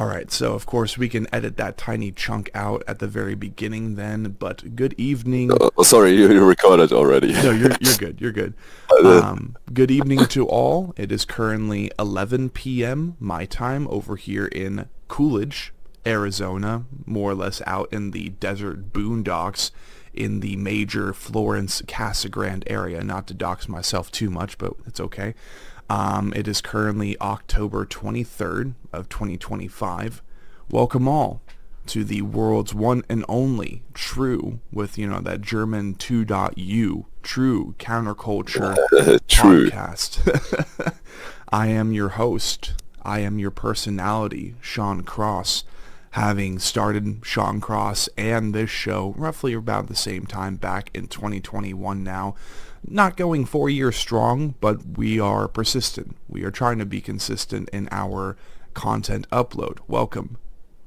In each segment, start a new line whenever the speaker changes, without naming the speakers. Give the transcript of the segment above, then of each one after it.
All right, so of course we can edit that tiny chunk out at the very beginning then, but good evening.
Sorry, you recorded already.
No, you're good. You're good. Good evening to all. It is currently 11 p.m. my time over here in Coolidge, Arizona, more or less out in the desert boondocks in the major Florence Casa Grande area. Not to dox myself too much, but it's okay. It is currently October 23rd of 2025. Welcome all to the world's one and only true, with, that German 2.U, true counterculture
True.
podcast. I am your host. I am your personality, Sean Cross. Having started Sean Cross and this show roughly about the same time back in 2021 now. Not going 4 years strong, but we are persistent. We are trying to be consistent in our content upload. Welcome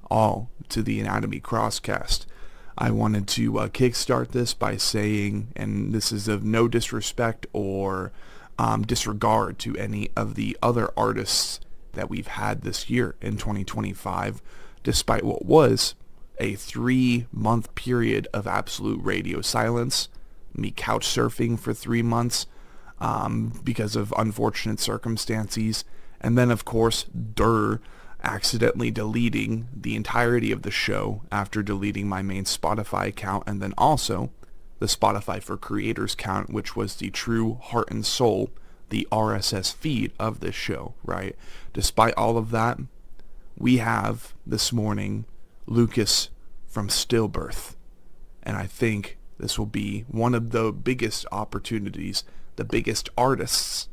all to the Anatomy Crosscast. I wanted to kickstart this by saying, and this is of no disrespect or disregard to any of the other artists that we've had this year in 2025, despite what was a 3-month period of absolute radio silence, me couch surfing for 3 months because of unfortunate circumstances, and then of course accidentally deleting the entirety of the show after deleting my main Spotify account, and then also the Spotify for Creators account, which was the true heart and soul, the RSS feed of this show, right? Despite all of that, we have this morning Lukas from Stillbirth, and I think this will be one of the biggest opportunities, the biggest artists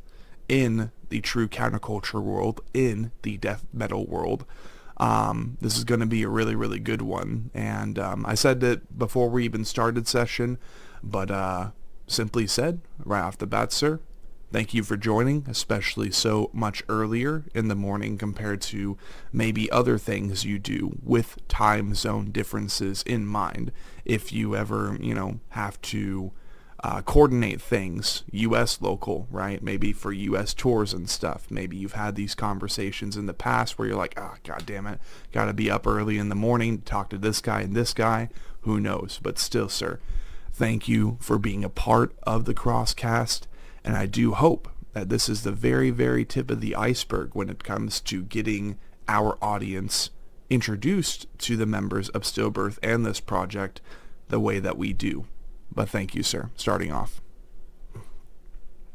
in the true counterculture world, in the death metal world. This is going to be a really, really good one. And I said it before we even started session, but simply said, right off the bat, sir, thank you for joining, especially so much earlier in the morning compared to maybe other things you do with time zone differences in mind. If you ever, have to coordinate things, U.S. local, right? Maybe for U.S. tours and stuff. Maybe you've had these conversations in the past where you're like, God damn it, gotta be up early in the morning to talk to this guy and this guy. Who knows? But still, sir, thank you for being a part of the Crosscast. And I do hope that this is the very, very tip of the iceberg when it comes to getting our audience introduced to the members of Stillbirth and this project the way that we do. But thank you, sir, starting off.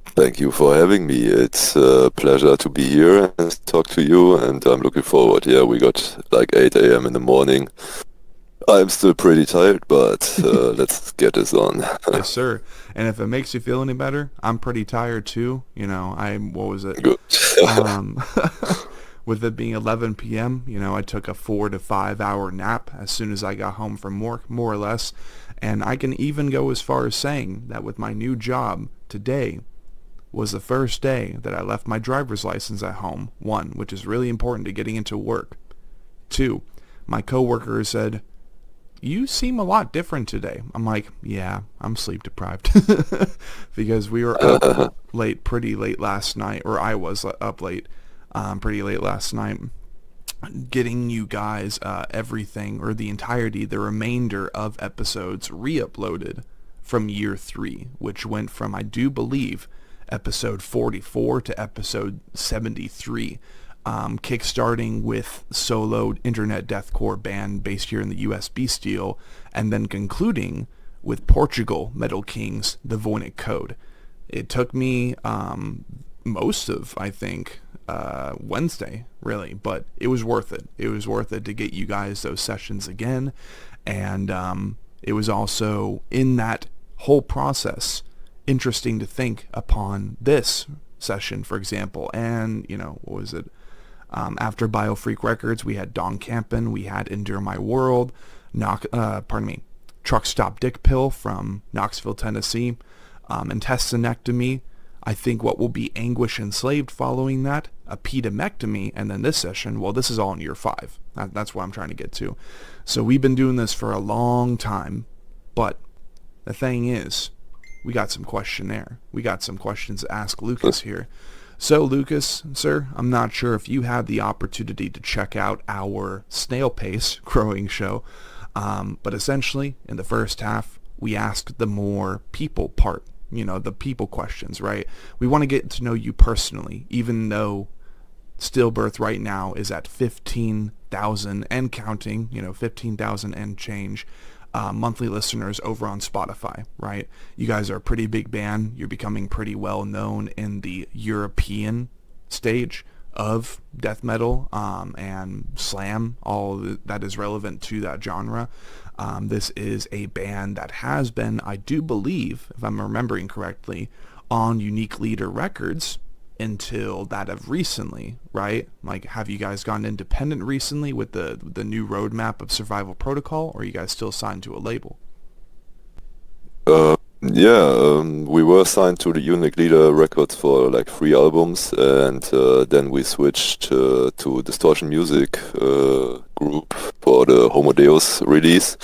Thank you for having me. It's a pleasure to be here and talk to you, and I'm looking forward. Yeah, we got like 8 a.m. in the morning. I'm still pretty tired, but let's get this on.
Yes, sir. And if it makes you feel any better, I'm pretty tired too. What was it?
Good.
With it being 11 p.m., I took a 4 to 5 hour nap as soon as I got home from work, more or less. And I can even go as far as saying that with my new job, today was the first day that I left my driver's license at home. 1, which is really important to getting into work. 2, my coworker said, "You seem a lot different today." I'm like, yeah, I'm sleep deprived. Because we were up pretty late last night, or I was up late, pretty late last night, getting you guys everything, or the remainder of episodes re-uploaded from year 3, which went from, I do believe, episode 44 to episode 73. Kickstarting with soloed internet deathcore band based here in the US, Steel, and then concluding with Portugal Metal Kings, The Voynich Code. It took me most of, I think, Wednesday, really, but it was worth it. It was worth it to get you guys those sessions again, and it was also, in that whole process, interesting to think upon this session, for example, and, what was it? After Biofreak Records, we had Don Campen, we had Endure My World, Truck Stop Dick Pill from Knoxville, Tennessee, Intestinectomy, I think what will be Anguish Enslaved following that, a pedemectomy, and then this session, well, this is all in year 5. That's what I'm trying to get to. So we've been doing this for a long time, but the thing is, we got some questionnaire. We got some questions to ask Lukas here. So, Lucas, sir, I'm not sure if you had the opportunity to check out our snail pace growing show, but essentially, in the first half, we asked the more people part, the people questions, right? We want to get to know you personally, even though Stillbirth right now is at 15,000 and counting, 15,000 and change monthly listeners over on Spotify, right? You guys are a pretty big band. You're becoming pretty well known in the European stage of death metal and slam, all that is relevant to that genre. This is a band that has been, I do believe, if I'm remembering correctly, on Unique Leader Records until that of recently, right? Like, have you guys gone independent recently with the new roadmap of Survival Protocol, or are you guys still signed to a label?
We were signed to the Unique Leader Records for like 3 albums, and then we switched to Distortion Music group for the Homo Deus release,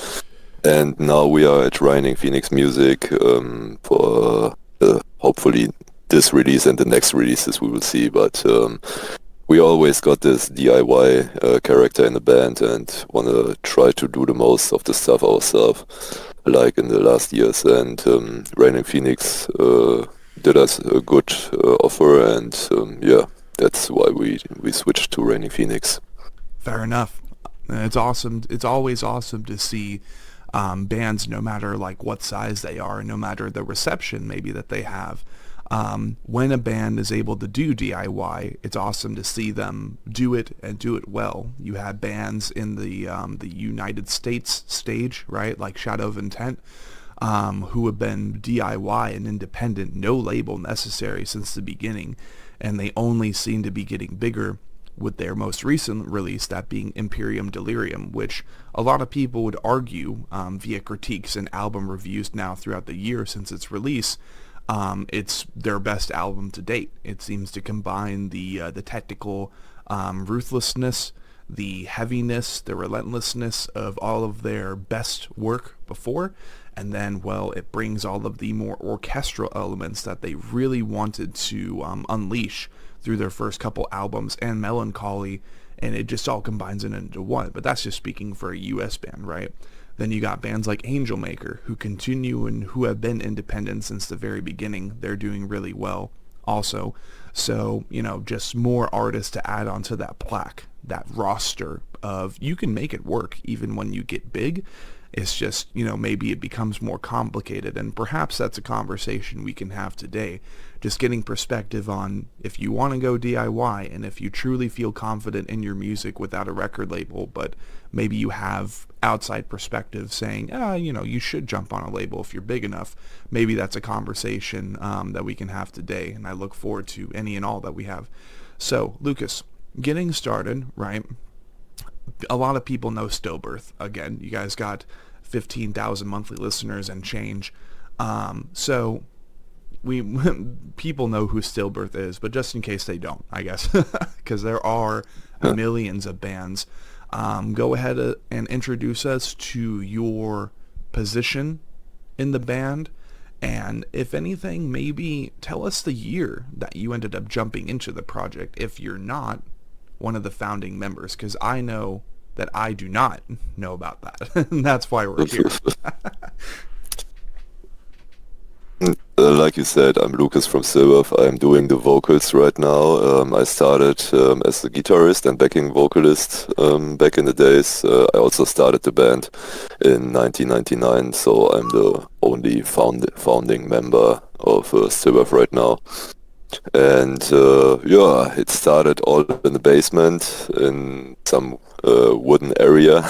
and now we are at Raining Phoenix Music for hopefully this release and the next releases we will see, but we always got this DIY character in the band and want to try to do the most of the stuff ourselves, like in the last years, and Raining Phoenix did us a good offer, and that's why we switched to Raining Phoenix.
Fair enough. It's awesome. It's always awesome to see bands, no matter like what size they are, no matter the reception maybe that they have. When a band is able to do DIY, it's awesome to see them do it and do it well. You have bands in the United States stage, right, like Shadow of Intent, who have been DIY and independent, no label necessary since the beginning, and they only seem to be getting bigger with their most recent release, that being Imperium Delirium, which a lot of people would argue via critiques and album reviews now throughout the year since its release, it's their best album to date. It seems to combine the technical ruthlessness, the heaviness, the relentlessness of all of their best work before, and then, well, it brings all of the more orchestral elements that they really wanted to unleash through their first couple albums and Melancholy, and it just all combines it into one. But that's just speaking for a US band, right? Then you got bands like Angel Maker, who continue and who have been independent since the very beginning. They're doing really well also. So, just more artists to add onto that plaque, that roster of you can make it work even when you get big. It's just, maybe it becomes more complicated, and perhaps that's a conversation we can have today. Just getting perspective on if you want to go DIY and if you truly feel confident in your music without a record label, but maybe you have outside perspective saying, you should jump on a label if you're big enough. Maybe that's a conversation that we can have today, and I look forward to any and all that we have. So, Lucas, getting started, right? A lot of people know Stillbirth. Again, you guys got 15,000 monthly listeners and change. So people know who Stillbirth is, but just in case they don't, I guess, because there are millions of bands. Go ahead and introduce us to your position in the band, and if anything, maybe tell us the year that you ended up jumping into the project if you're not one of the founding members, because I know that I do not know about that. And that's why we're here.
Like you said, I'm Lukas from Stillbirth. I'm doing the vocals right now. I started as a guitarist and backing vocalist back in the days. I also started the band in 1999, so I'm the only founding member of Stillbirth right now. And it started all in the basement in some wooden area,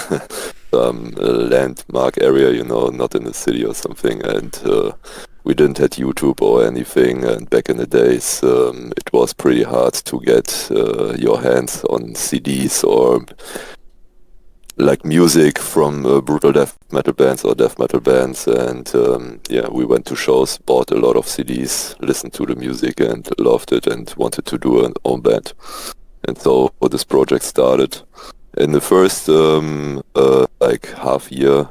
some landmark area, not in the city or something. And we didn't have YouTube or anything. And back in the days, it was pretty hard to get your hands on CDs or like music from brutal death metal bands or death metal bands, and we went to shows, bought a lot of CDs, listened to the music and loved it and wanted to do an own band. And so this project started. In the first half year,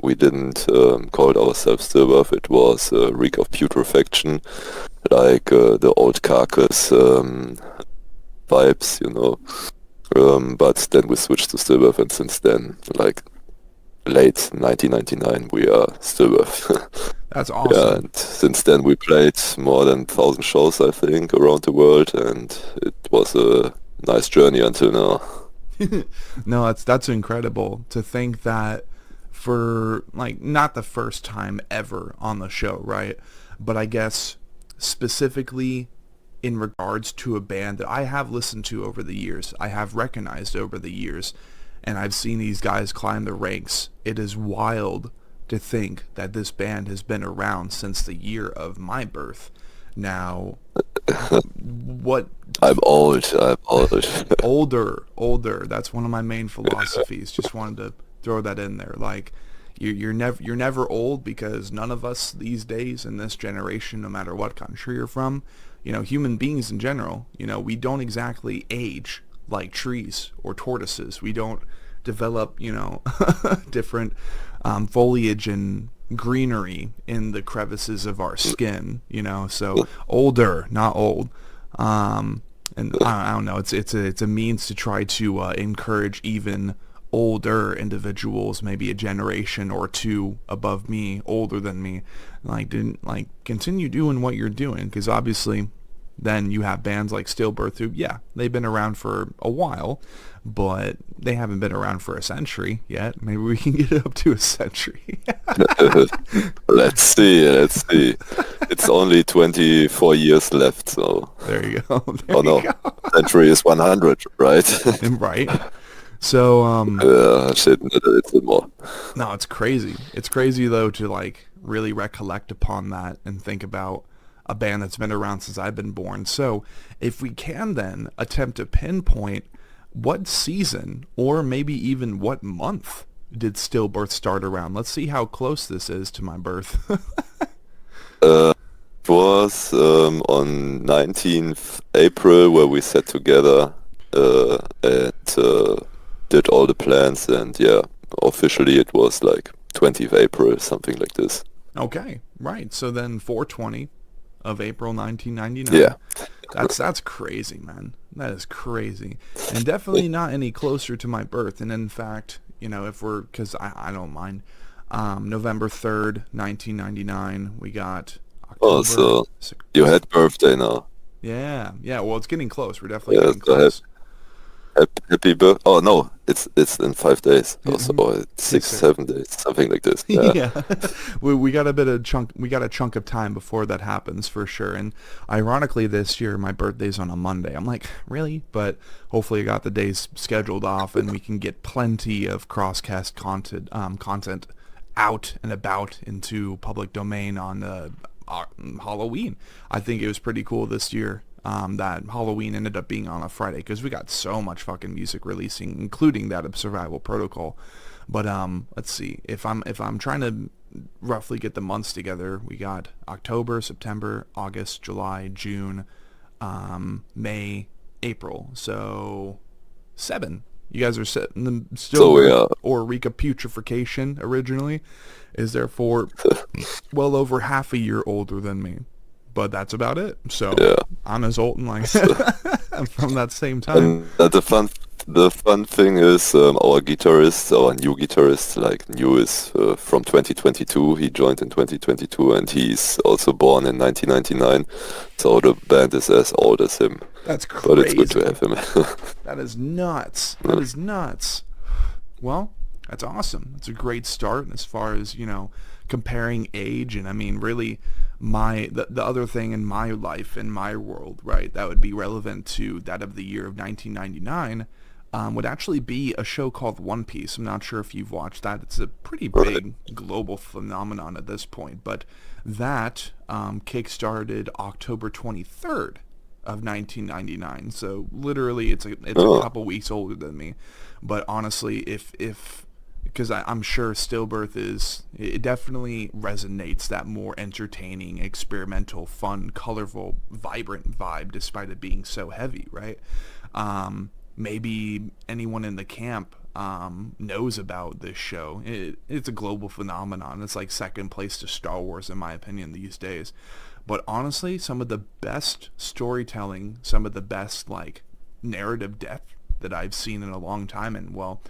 we didn't call it ourselves Stillbirth. It was Reek of Putrefaction, like the old Carcass vibes, but then we switched to Stillbirth, and since then, like late 1999, we are Stillbirth.
That's awesome.
Yeah, and since then we played more than 1,000 shows, I think, around the world, and it was a nice journey until now.
No, that's incredible to think that for, like, not the first time ever on the show, right? But I guess specifically in regards to a band that I have listened to over the years, I have recognized over the years, and I've seen these guys climb the ranks. It is wild to think that this band has been around since the year of my birth. Now, what...
I'm old.
Older. That's one of my main philosophies. Just wanted to throw that in there. Like, you're never old, because none of us these days in this generation, no matter what country you're from, human beings in general, we don't exactly age like trees or tortoises. We don't develop, different foliage and greenery in the crevices of our skin, so older, not old. And I don't know, it's a means to try to encourage even older individuals, maybe a generation or two above me, older than me, continue doing what you're doing, because obviously then you have bands like Stillbirth who, yeah, they've been around for a while, but they haven't been around for a century yet. Maybe we can get it up to a century.
Let's see. It's only 24 years left, so...
There you go.
Century is 100, right?
Right. So,
shit, it's more.
No, it's crazy. It's crazy, though, to, really recollect upon that and think about a band that's been around since I've been born. So if we can then attempt to pinpoint what season, or maybe even what month, did Stillbirth start around? Let's see how close this is to my birth.
It was on 19th April where we sat together and did all the plans, and yeah, officially it was 20th April, something like this.
Okay, right. So then 4/20 of April 1999.
Yeah.
That's crazy, man. That is crazy. And definitely not any closer to my birth. And in fact, because I don't mind, November 3rd, 1999, we got October.
Oh, so you had birthday now.
Yeah. Well, it's getting close. We're definitely getting close.
Happy birthday. Oh, no, it's in 5 days. Mm-hmm. Or 7 days, something like this.
Yeah. we got a chunk of time before that happens, for sure. And ironically, this year, my birthday's on a Monday. I'm like, really? But hopefully I got the days scheduled off, and we can get plenty of Crosscast content out and about into public domain on Halloween. I think it was pretty cool this year. That Halloween ended up being on a Friday, because we got so much fucking music releasing, including that of Survival Protocol. But let's see, if I'm trying to roughly get the months together, we got October, September, August, July, June, May, April. So 7. You guys are still or recaputrefaction originally is therefore well over half a year older than me. But that's about it. So yeah. I'm as old and from that same time.
And the fun thing is our new guitarist, new is from 2022. He joined in 2022, and he's also born in 1999. So the band is as old as him.
That's crazy.
But it's good to have him.
That is nuts. That is nuts. Well, that's awesome. That's a great start as far as, comparing age. And I mean, really, the other thing in my life, in my world, right, that would be relevant to that of the year of 1999 would actually be a show called One Piece. I'm not sure if you've watched that. It's a pretty big global phenomenon at this point, but that kick-started October 23rd of 1999. So literally it's a couple weeks older than me. But honestly, because I'm sure Stillbirth it definitely resonates that more entertaining, experimental, fun, colorful, vibrant vibe, despite it being so heavy, right? Maybe anyone in the camp knows about this show. It's a global phenomenon. It's like second place to Star Wars in my opinion these days. But honestly, some of the best storytelling, some of the best like narrative depth that I've seen in a long time. And well,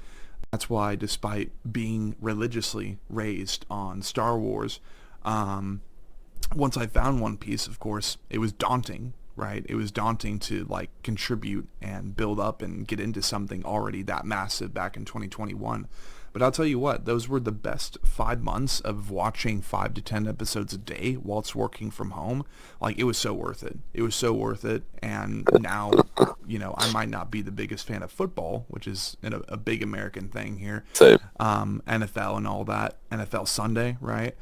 that's why despite being religiously raised on Star Wars, once I found One Piece, of course, it was daunting, right? It was daunting to like contribute and build up and get into something already that massive back in 2021. But I'll tell you what, those were the best 5 months of watching 5 to 10 episodes a day whilst working from home. Like, it was so worth it. It was so worth it. And now, you know, I might not be the biggest fan of football, which is a big American thing here.
Same.
NFL and all that. NFL Sunday, right?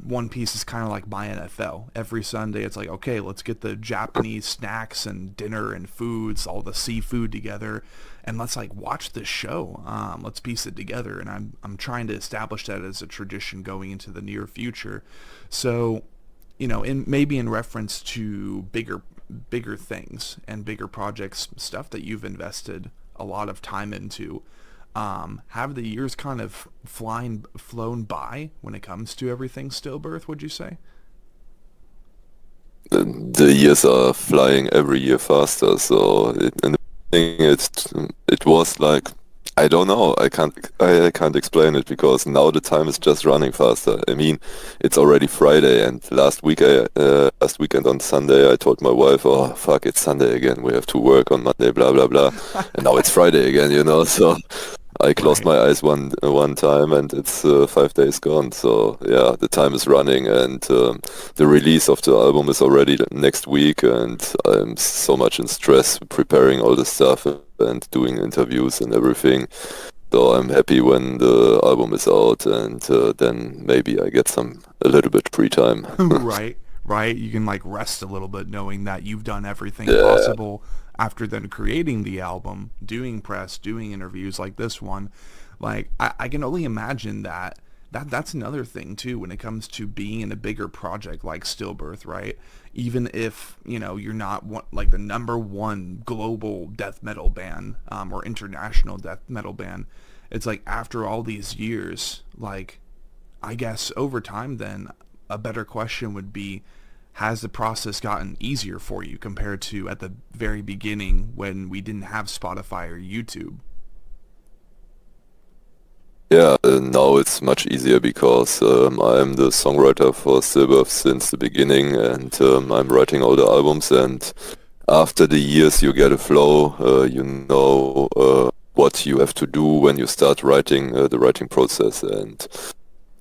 One Piece is kind of like my NFL. Every Sunday it's like, okay, let's get the Japanese snacks and dinner and foods, all the seafood together, and let's like watch this show. Let's piece it together, and I'm trying to establish that as a tradition going into the near future. So, you know, maybe in reference to bigger things and bigger projects, stuff that you've invested a lot of time into. Have the years kind of flown by when it comes to everything Stillbirth, would you say?
The years are flying every year faster. So in the beginning, it was like, I don't know. I can't explain it because now the time is just running faster. I mean, it's already Friday, and last weekend on Sunday, I told my wife, "Oh fuck, it's Sunday again. We have to work on Monday, blah blah blah." And now it's Friday again, you know. So I closed my eyes one time, and it's 5 days gone. So yeah, the time is running, and the release of the album is already next week, and I'm so much in stress preparing all the stuff and doing interviews and everything. So I'm happy when the album is out, and then maybe I get a little bit free time.
Right. You can like rest a little bit knowing that you've done everything possible after then creating the album, doing press, doing interviews like this one. Like I can only imagine that's another thing too when it comes to being in a bigger project like Stillbirth, right? Even if, you know, you're not like the number one global death metal band or international death metal band, it's like after all these years, like I guess over time then a better question would be, has the process gotten easier for you compared to at the very beginning when we didn't have Spotify or YouTube?
Yeah, now it's much easier because I'm the songwriter for Stillbirth since the beginning, and I'm writing all the albums, and after the years you get a flow, you know what you have to do when you start writing, the writing process, and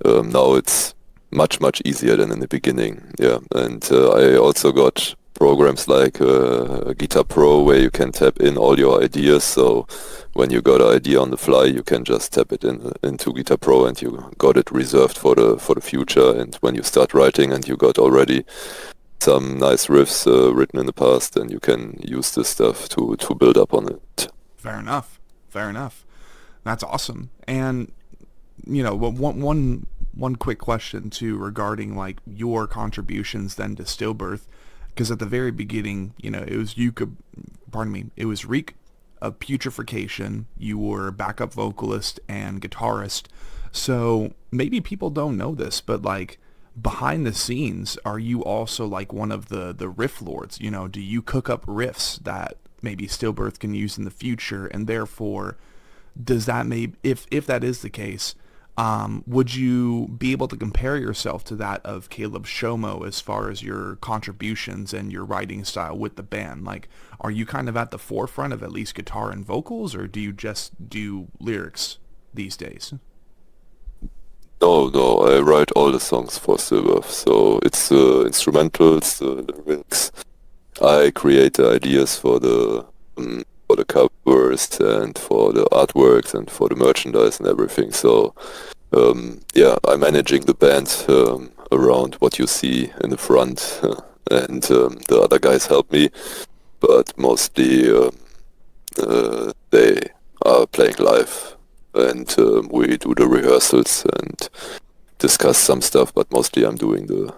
now it's much easier than in the beginning. Yeah, and I also got programs like Guitar Pro where you can tap in all your ideas. So when you got an idea on the fly, you can just tap it into Guitar Pro, and you got it reserved for the future. And when you start writing and you got already some nice riffs written in the past, then you can use this stuff to build up on it.
Fair enough. That's awesome. And you know, one quick question too regarding like your contributions then to Stillbirth, because at the very beginning, you know, it was Reek of Putrefaction. You were backup vocalist and guitarist. So maybe people don't know this, but like behind the scenes, are you also like one of the riff lords? You know, do you cook up riffs that maybe Stillbirth can use in the future, and therefore does that if that is the case, would you be able to compare yourself to that of Caleb Shomo as far as your contributions and your writing style with the band? Like, are you kind of at the forefront of at least guitar and vocals, or do you just do lyrics these days?
No, I write all the songs for Stillbirth, so it's the instrumentals, the lyrics. I create the ideas for the covers and for the artworks and for the merchandise and everything. So yeah, I'm managing the band around what you see in the front, and the other guys help me, but mostly they are playing live, and we do the rehearsals and discuss some stuff, but mostly I'm doing the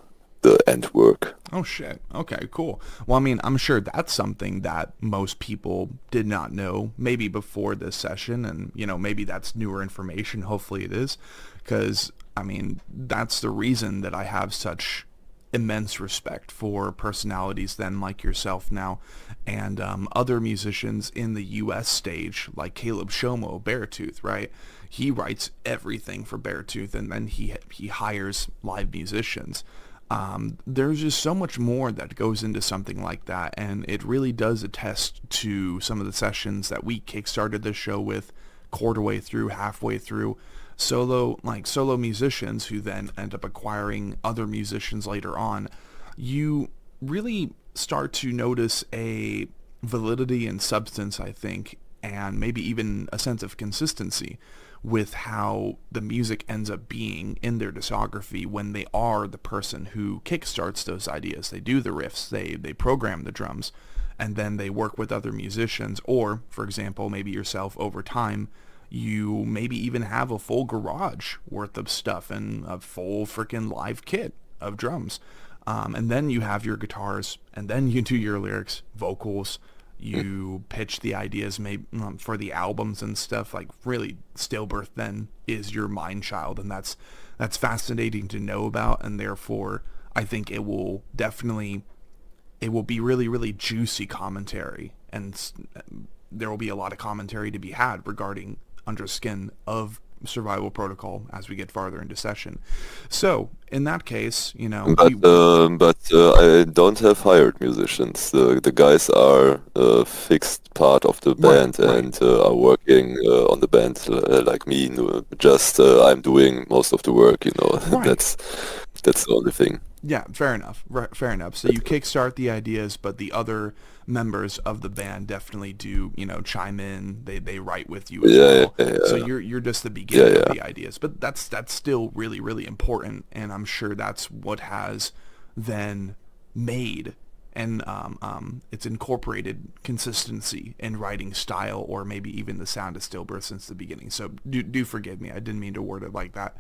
the end work.
Oh shit. Okay, cool. Well, I mean, I'm sure that's something that most people did not know maybe before this session, and maybe that's newer information. Hopefully it is, because I mean, that's the reason that I have such immense respect for personalities then like yourself now, and other musicians in the U.S. stage like Caleb Shomo, Beartooth, right? He writes everything for Beartooth, and then he hires live musicians. There's just so much more that goes into something like that, and it really does attest to some of the sessions that we kickstarted this show with, quarter way through, halfway through, solo musicians who then end up acquiring other musicians later on. You really start to notice a validity and substance, I think, and maybe even a sense of consistency with how the music ends up being in their discography when they are the person who kickstarts those ideas. They do the riffs, they program the drums, and then they work with other musicians, or, for example, maybe yourself over time, you maybe even have a full garage worth of stuff and a full freaking live kit of drums. And then you have your guitars, and then you do your lyrics, vocals, you pitch the ideas maybe for the albums and stuff. Like, really, Stillbirth then is your mind child, and that's fascinating to know about, and therefore I think it will be really, really juicy commentary, and there will be a lot of commentary to be had regarding Underskin of Survival Protocol as we get farther into session. So in that case,
but I don't have hired musicians. The guys are a fixed part of the band,
right.
And are working on the band like me. Just I'm doing most of the work.
Right.
That's the only thing.
Yeah, fair enough. Right, fair enough. So you kickstart the ideas, but the other members of the band definitely do, chime in. They write with you as well.
Yeah.
So you're just the beginning of the ideas, but that's still really, really important, and I'm sure that's what has then made and it's incorporated consistency in writing style, or maybe even the sound of Stillbirth since the beginning. So do forgive me. I didn't mean to word it like that.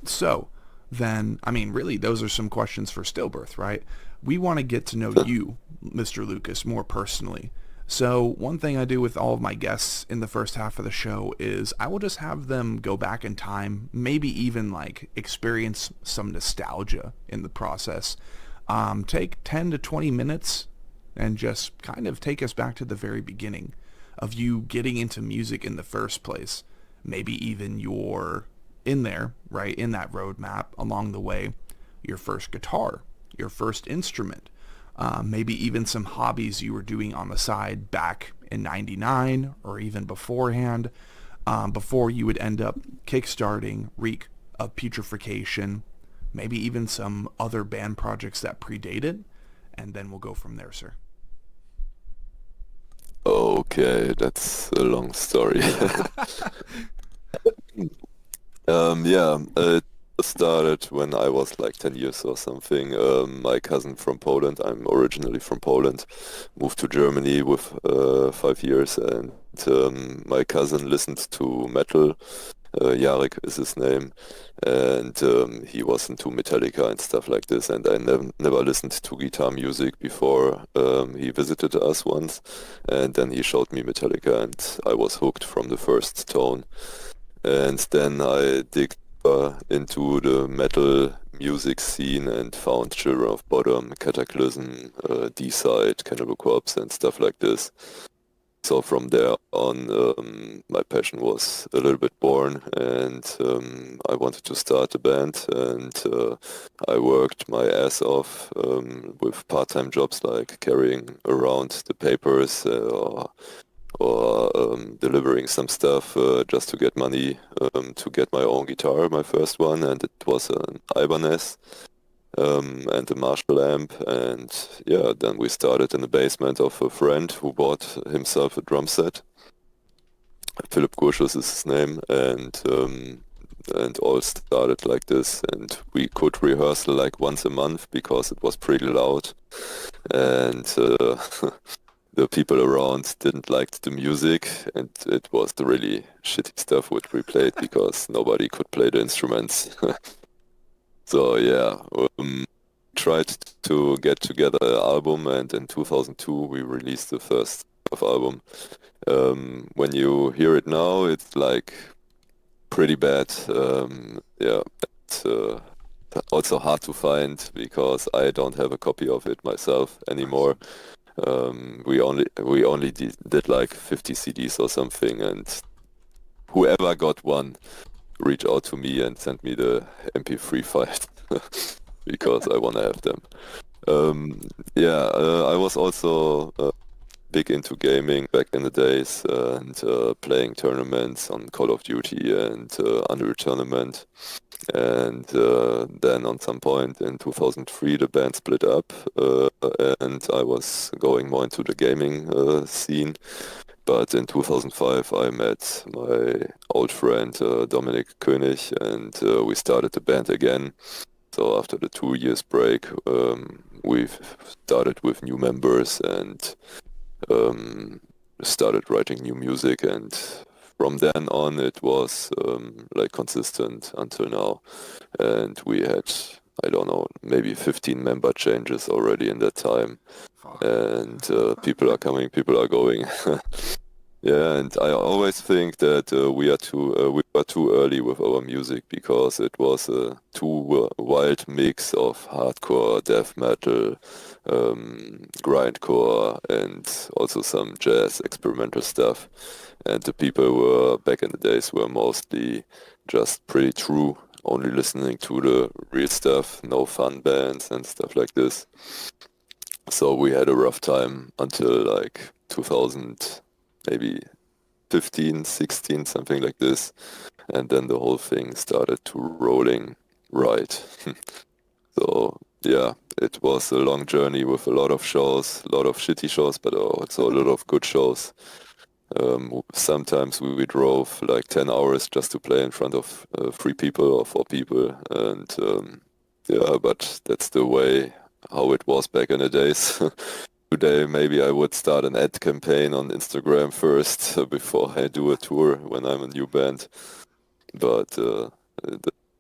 So then, I mean, really, those are some questions for Stillbirth, right? We want to get to know you, Mr. Lukas, more personally. So one thing I do with all of my guests in the first half of the show is I will just have them go back in time, maybe even like experience some nostalgia in the process. Take 10 to 20 minutes and just kind of take us back to the very beginning of you getting into music in the first place. Maybe even your in there, right, in that roadmap along the way, your first guitar, your first instrument, maybe even some hobbies you were doing on the side back in 99 or even beforehand, before you would end up kickstarting Reek of Putrefaction, maybe even some other band projects that predated, and then we'll go from there, sir.
Okay, that's a long story. It started when I was like 10 years or something. My cousin from Poland, I'm originally from Poland, moved to Germany with 5 years, and my cousin listened to metal. Jarek is his name, and he was into Metallica and stuff like this, and I never listened to guitar music before he visited us once, and then he showed me Metallica, and I was hooked from the first tone. And then I dig into the metal music scene and found Children of Bodom, Cataclysm, D-Side, Cannibal Corpse and stuff like this. So from there on, my passion was a little bit born, and I wanted to start a band, and I worked my ass off with part-time jobs like carrying around the papers or delivering some stuff just to get money to get my own guitar, my first one, and it was an Ibanez and a Marshall amp, and then we started in the basement of a friend who bought himself a drum set. Philip Gurschus is his name, and all started like this, and we could rehearse like once a month because it was pretty loud, and the people around didn't like the music, and it was the really shitty stuff which we played because nobody could play the instruments. So yeah, tried to get together an album, and in 2002 we released the first album. When you hear it now, it's like pretty bad. Yeah, it's also hard to find because I don't have a copy of it myself anymore. We only did like 50 CDs or something, and whoever got one reached out to me and sent me the MP3 files because I want to have them. Yeah, I was also big into gaming back in the days and playing tournaments on Call of Duty and Unreal Tournament. And then on some point in 2003 the band split up and I was going more into the gaming scene. But in 2005 I met my old friend Dominik König, and we started the band again. So after the 2 years break, we've started with new members and started writing new music, and from then on it was like consistent until now. And we had, I don't know, maybe 15 member changes already in that time. And people are coming, people are going. Yeah, and I always think that we were too early with our music because it was a too wild mix of hardcore, death metal, grindcore, and also some jazz experimental stuff. And the people were back in the days were mostly just pretty true, only listening to the real stuff, no fun bands and stuff like this. So we had a rough time until like 2000. Maybe 15, 16, something like this. And then the whole thing started to rolling right. So yeah, it was a long journey with a lot of shows, a lot of shitty shows, but also a lot of good shows. Sometimes we drove like 10 hours just to play in front of 3 people or 4 people. And yeah, but that's the way how it was back in the days. Today, maybe I would start an ad campaign on Instagram first before I do a tour when I'm a new band. But the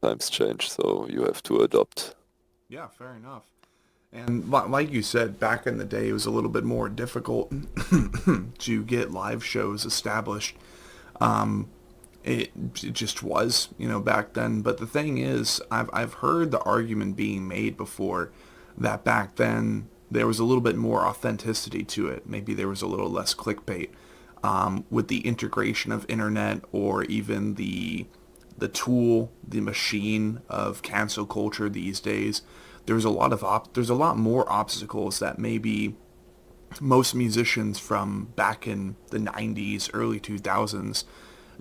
times change, so you have to adopt.
Yeah, fair enough. And like you said, back in the day, it was a little bit more difficult to get live shows established. It just was, back then. But the thing is, I've heard the argument being made before that back then there was a little bit more authenticity to it. Maybe there was a little less clickbait with the integration of internet or even the tool, the machine of cancel culture these days. There's a lot more obstacles that maybe most musicians from back in the 90s, early 2000s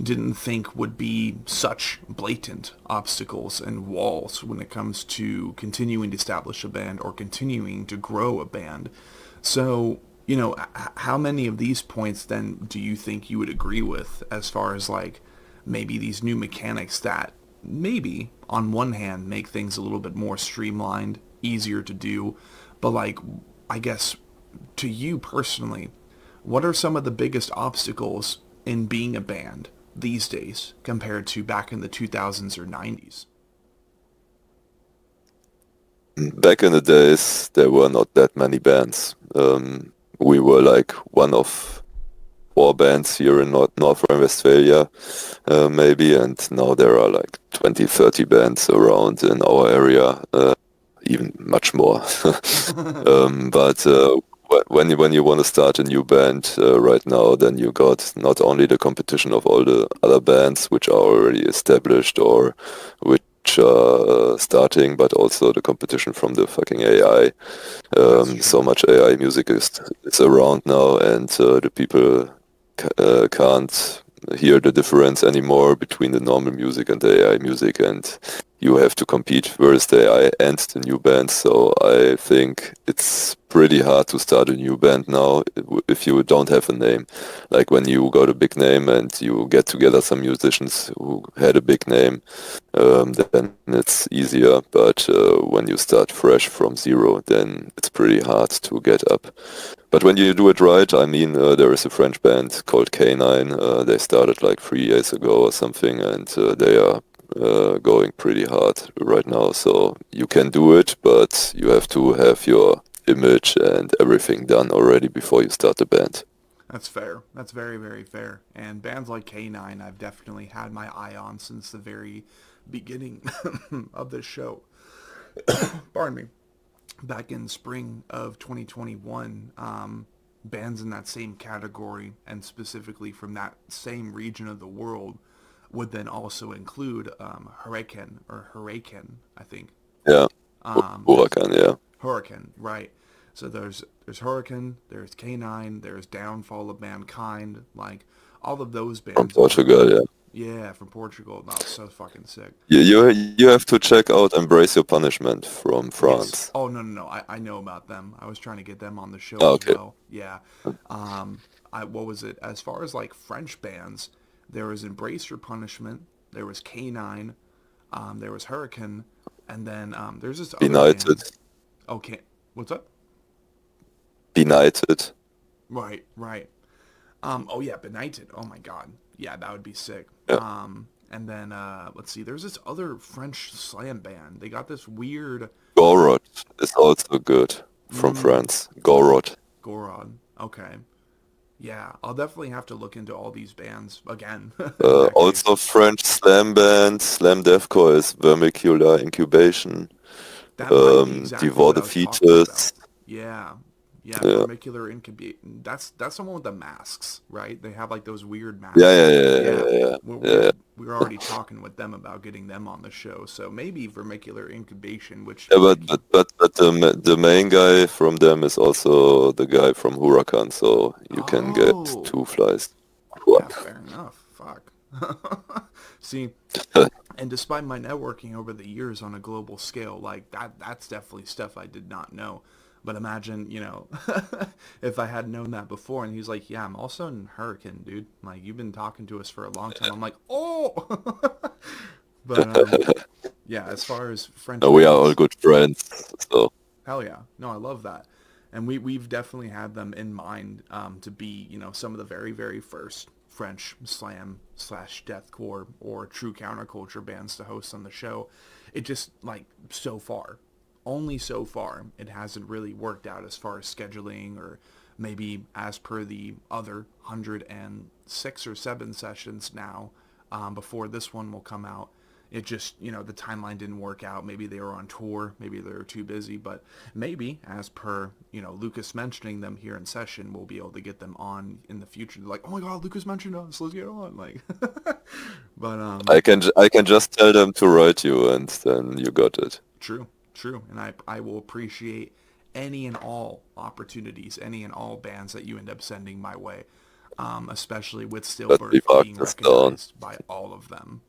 didn't think would be such blatant obstacles and walls when it comes to continuing to establish a band or continuing to grow a band. So, how many of these points then do you think you would agree with as far as like maybe these new mechanics that maybe on one hand make things a little bit more streamlined, easier to do, but like, I guess to you personally, what are some of the biggest obstacles in being a band these days compared to back in the 2000s or 90s?
Back in the days, there were not that many bands. We were like one of 4 bands here in North Rhine-Westphalia, maybe, and now there are like 20, 30 bands around in our area, even much more. But when you want to start a new band right now, then you got not only the competition of all the other bands which are already established or which are starting, but also the competition from the fucking AI. So much AI music is around now, and the people can't hear the difference anymore between the normal music and the AI music, and you have to compete versus the AI and the new band. So I think it's pretty hard to start a new band now if you don't have a name. Like when you got a big name and you get together some musicians who had a big name, then it's easier. But when you start fresh from zero, then it's pretty hard to get up. But when you do it right, I mean, there is a French band called K9. They started like 3 years ago or something, and they are going pretty hard right now. So you can do it, but you have to have your image and everything done already before you start the band.
That's fair. That's very, very fair. And bands like K9, I've definitely had my eye on since the very beginning of this show. Pardon me. Back in spring of 2021, bands in that same category and specifically from that same region of the world would then also include Hurricane, I think.
Yeah,
There's
Huracan, yeah.
Hurricane, right? So there's Hurricane, there's K9, there's Downfall of Mankind, like all of those
From
bands.
Portugal, yeah.
Yeah, from Portugal. That was so fucking sick.
You have to check out Embrace Your Punishment from
Yes.
France.
Oh no. I know about them. I was trying to get them on the show
Ah,
as
okay.
well. Yeah. What was it? As far as like French bands, there was Embrace Your Punishment. There was K9. There was Hurricane, and then there's this other
Benighted.
band. Okay. What's up?
Benighted.
Right. Oh yeah, Benighted. Oh my God. Yeah, that would be sick.
Yeah.
And then let's see. There's this other French slam band. They got this weird
Gorod is also good from France. Gorod.
Gorod. Okay. Yeah, I'll definitely have to look into all these bands again. In that case.
Also French slam band, slam deathcore is Vermicular Incubation.
That might be exactly
Devour
what
the
I was talking about.
Fetus.
Yeah. Yeah,
Yeah.
vermicular incubation. That's the one with the masks, right? They have like those weird masks.
Yeah.
We're already talking with them about getting them on the show. So maybe vermicular incubation, which
Yeah,
like,
but the main guy from them is also the guy from Huracan, so you can get
oh,
two flies.
yeah, fair enough. Fuck. See, and despite my networking over the years on a global scale, like that's definitely stuff I did not know. But imagine, if I had known that before, and he's like, "Yeah, I'm also in Hurricane, dude. Like, you've been talking to us for a long time." I'm like, "Oh," but yeah. As far as French
We are all
bands,
good friends, so
hell yeah, no, I love that, and we've definitely had them in mind to be, some of the very very first French slam slash deathcore or true counterculture bands to host on the show. It just like only so far, it hasn't really worked out as far as scheduling or maybe as per the other 106 or 7 sessions now before this one will come out. It just, the timeline didn't work out. Maybe they were on tour. Maybe they were too busy. But maybe, as per, Lukas mentioning them here in session, we'll be able to get them on in the future. They're like, oh my God, Lukas mentioned us. Let's get on. Like, but
I can just tell them to write you, and then you got it.
True. And I will appreciate any and all opportunities, any and all bands that you end up sending my way, especially with
But we
Stillbirth being
marked this down.
recognized by all of them,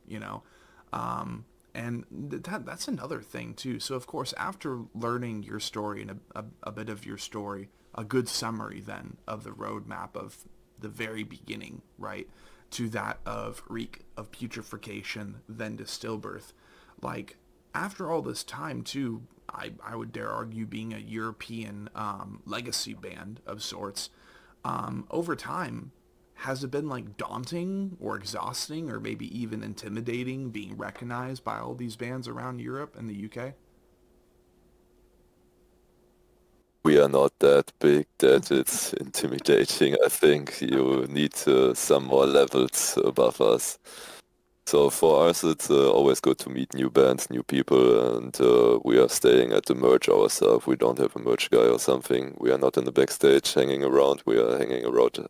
And that's another thing, too. So, of course, after learning your story and a bit of your story, a good summary, then, of the roadmap of the very beginning, right, to that of reek of putrefaction, then to Stillbirth, like, after all this time, too, I would dare argue being a European legacy band of sorts, over time, has it been like daunting or exhausting or maybe even intimidating being recognized by all these bands around Europe and the UK?
We are not that big that it's intimidating. I think you need some more levels above us. So for us, it's always good to meet new bands, new people, and we are staying at the merch ourselves. We don't have a merch guy or something. We are not in the backstage hanging around. We are hanging around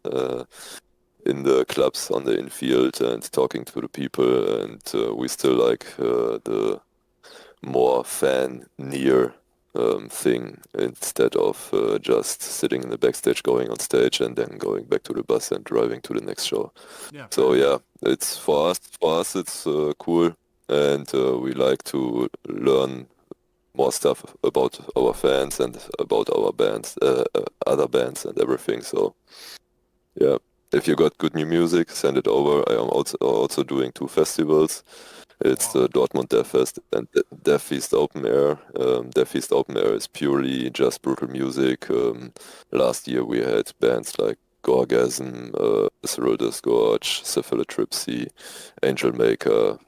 in the clubs on the infield and talking to the people, and we still like the more fan near thing instead of just sitting in the backstage, going on stage, and then going back to the bus and driving to the next show.
Yeah.
So yeah, it's for us it's cool, and we like to learn more stuff about our fans and about our bands, other bands and everything. So yeah, if you got good new music, send it over. I am also doing 2 festivals. It's the Dortmund Death Fest and Death Feast Open Air. Death Feast Open Air is purely just brutal music. Last year we had bands like Gorgasm, Visceral Disgorge, Cephalotripsy, Angel Maker,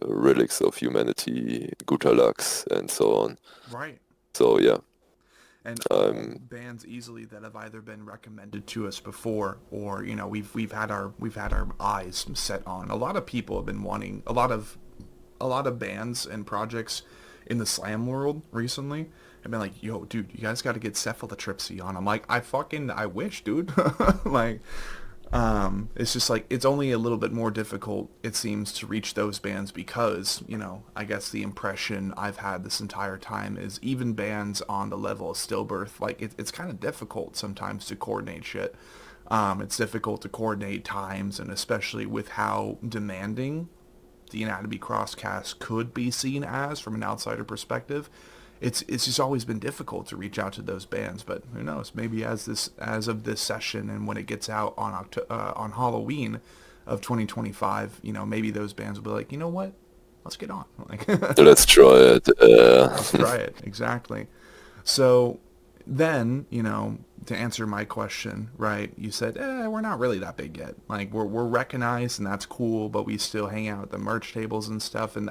Relics of Humanity, Gutalux, and so on.
Right.
So yeah,
And all
I'm
bands easily that have either been recommended to us before, or we've had our eyes set on. A lot of people have been wanting a lot of bands and projects in the slam world recently have been like, yo, dude, you guys got to get Cephalotripsy on. I'm like, I wish, dude. Like, it's just like it's only a little bit more difficult, it seems, to reach those bands because, I guess the impression I've had this entire time is even bands on the level of Stillbirth, like it's kind of difficult sometimes to coordinate shit. It's difficult to coordinate times, and especially with how demanding the Anatomy Crosscast could be seen as from an outsider perspective. It's just always been difficult to reach out to those bands, but who knows? Maybe as of this session and when it gets out on Halloween of 2025, maybe those bands will be like, you know what? Let's get on. Like,
Let's try it.
let's try it. Exactly. So then, to answer my question, right, you said, we're not really that big yet. Like, we're recognized, and that's cool, but we still hang out at the merch tables and stuff, and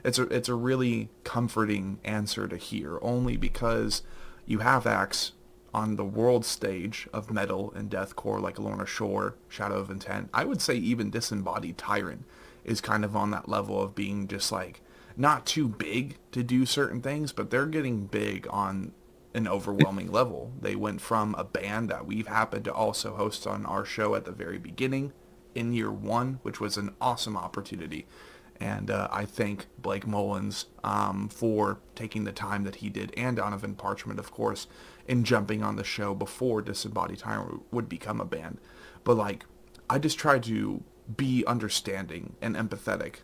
it's a really comforting answer to hear, only because you have acts on the world stage of metal and deathcore like Lorna Shore, Shadow of Intent. I would say even Disembodied Tyrant is kind of on that level of being just like not too big to do certain things, but they're getting big on an overwhelming level. They went from a band that we've happened to also host on our show at the very beginning in year one, which was an awesome opportunity. And I thank Blake Mullins for taking the time that he did, and Donovan Parchment, of course, in jumping on the show before Disembodied Tyrant would become a band. But, like, I just try to be understanding and empathetic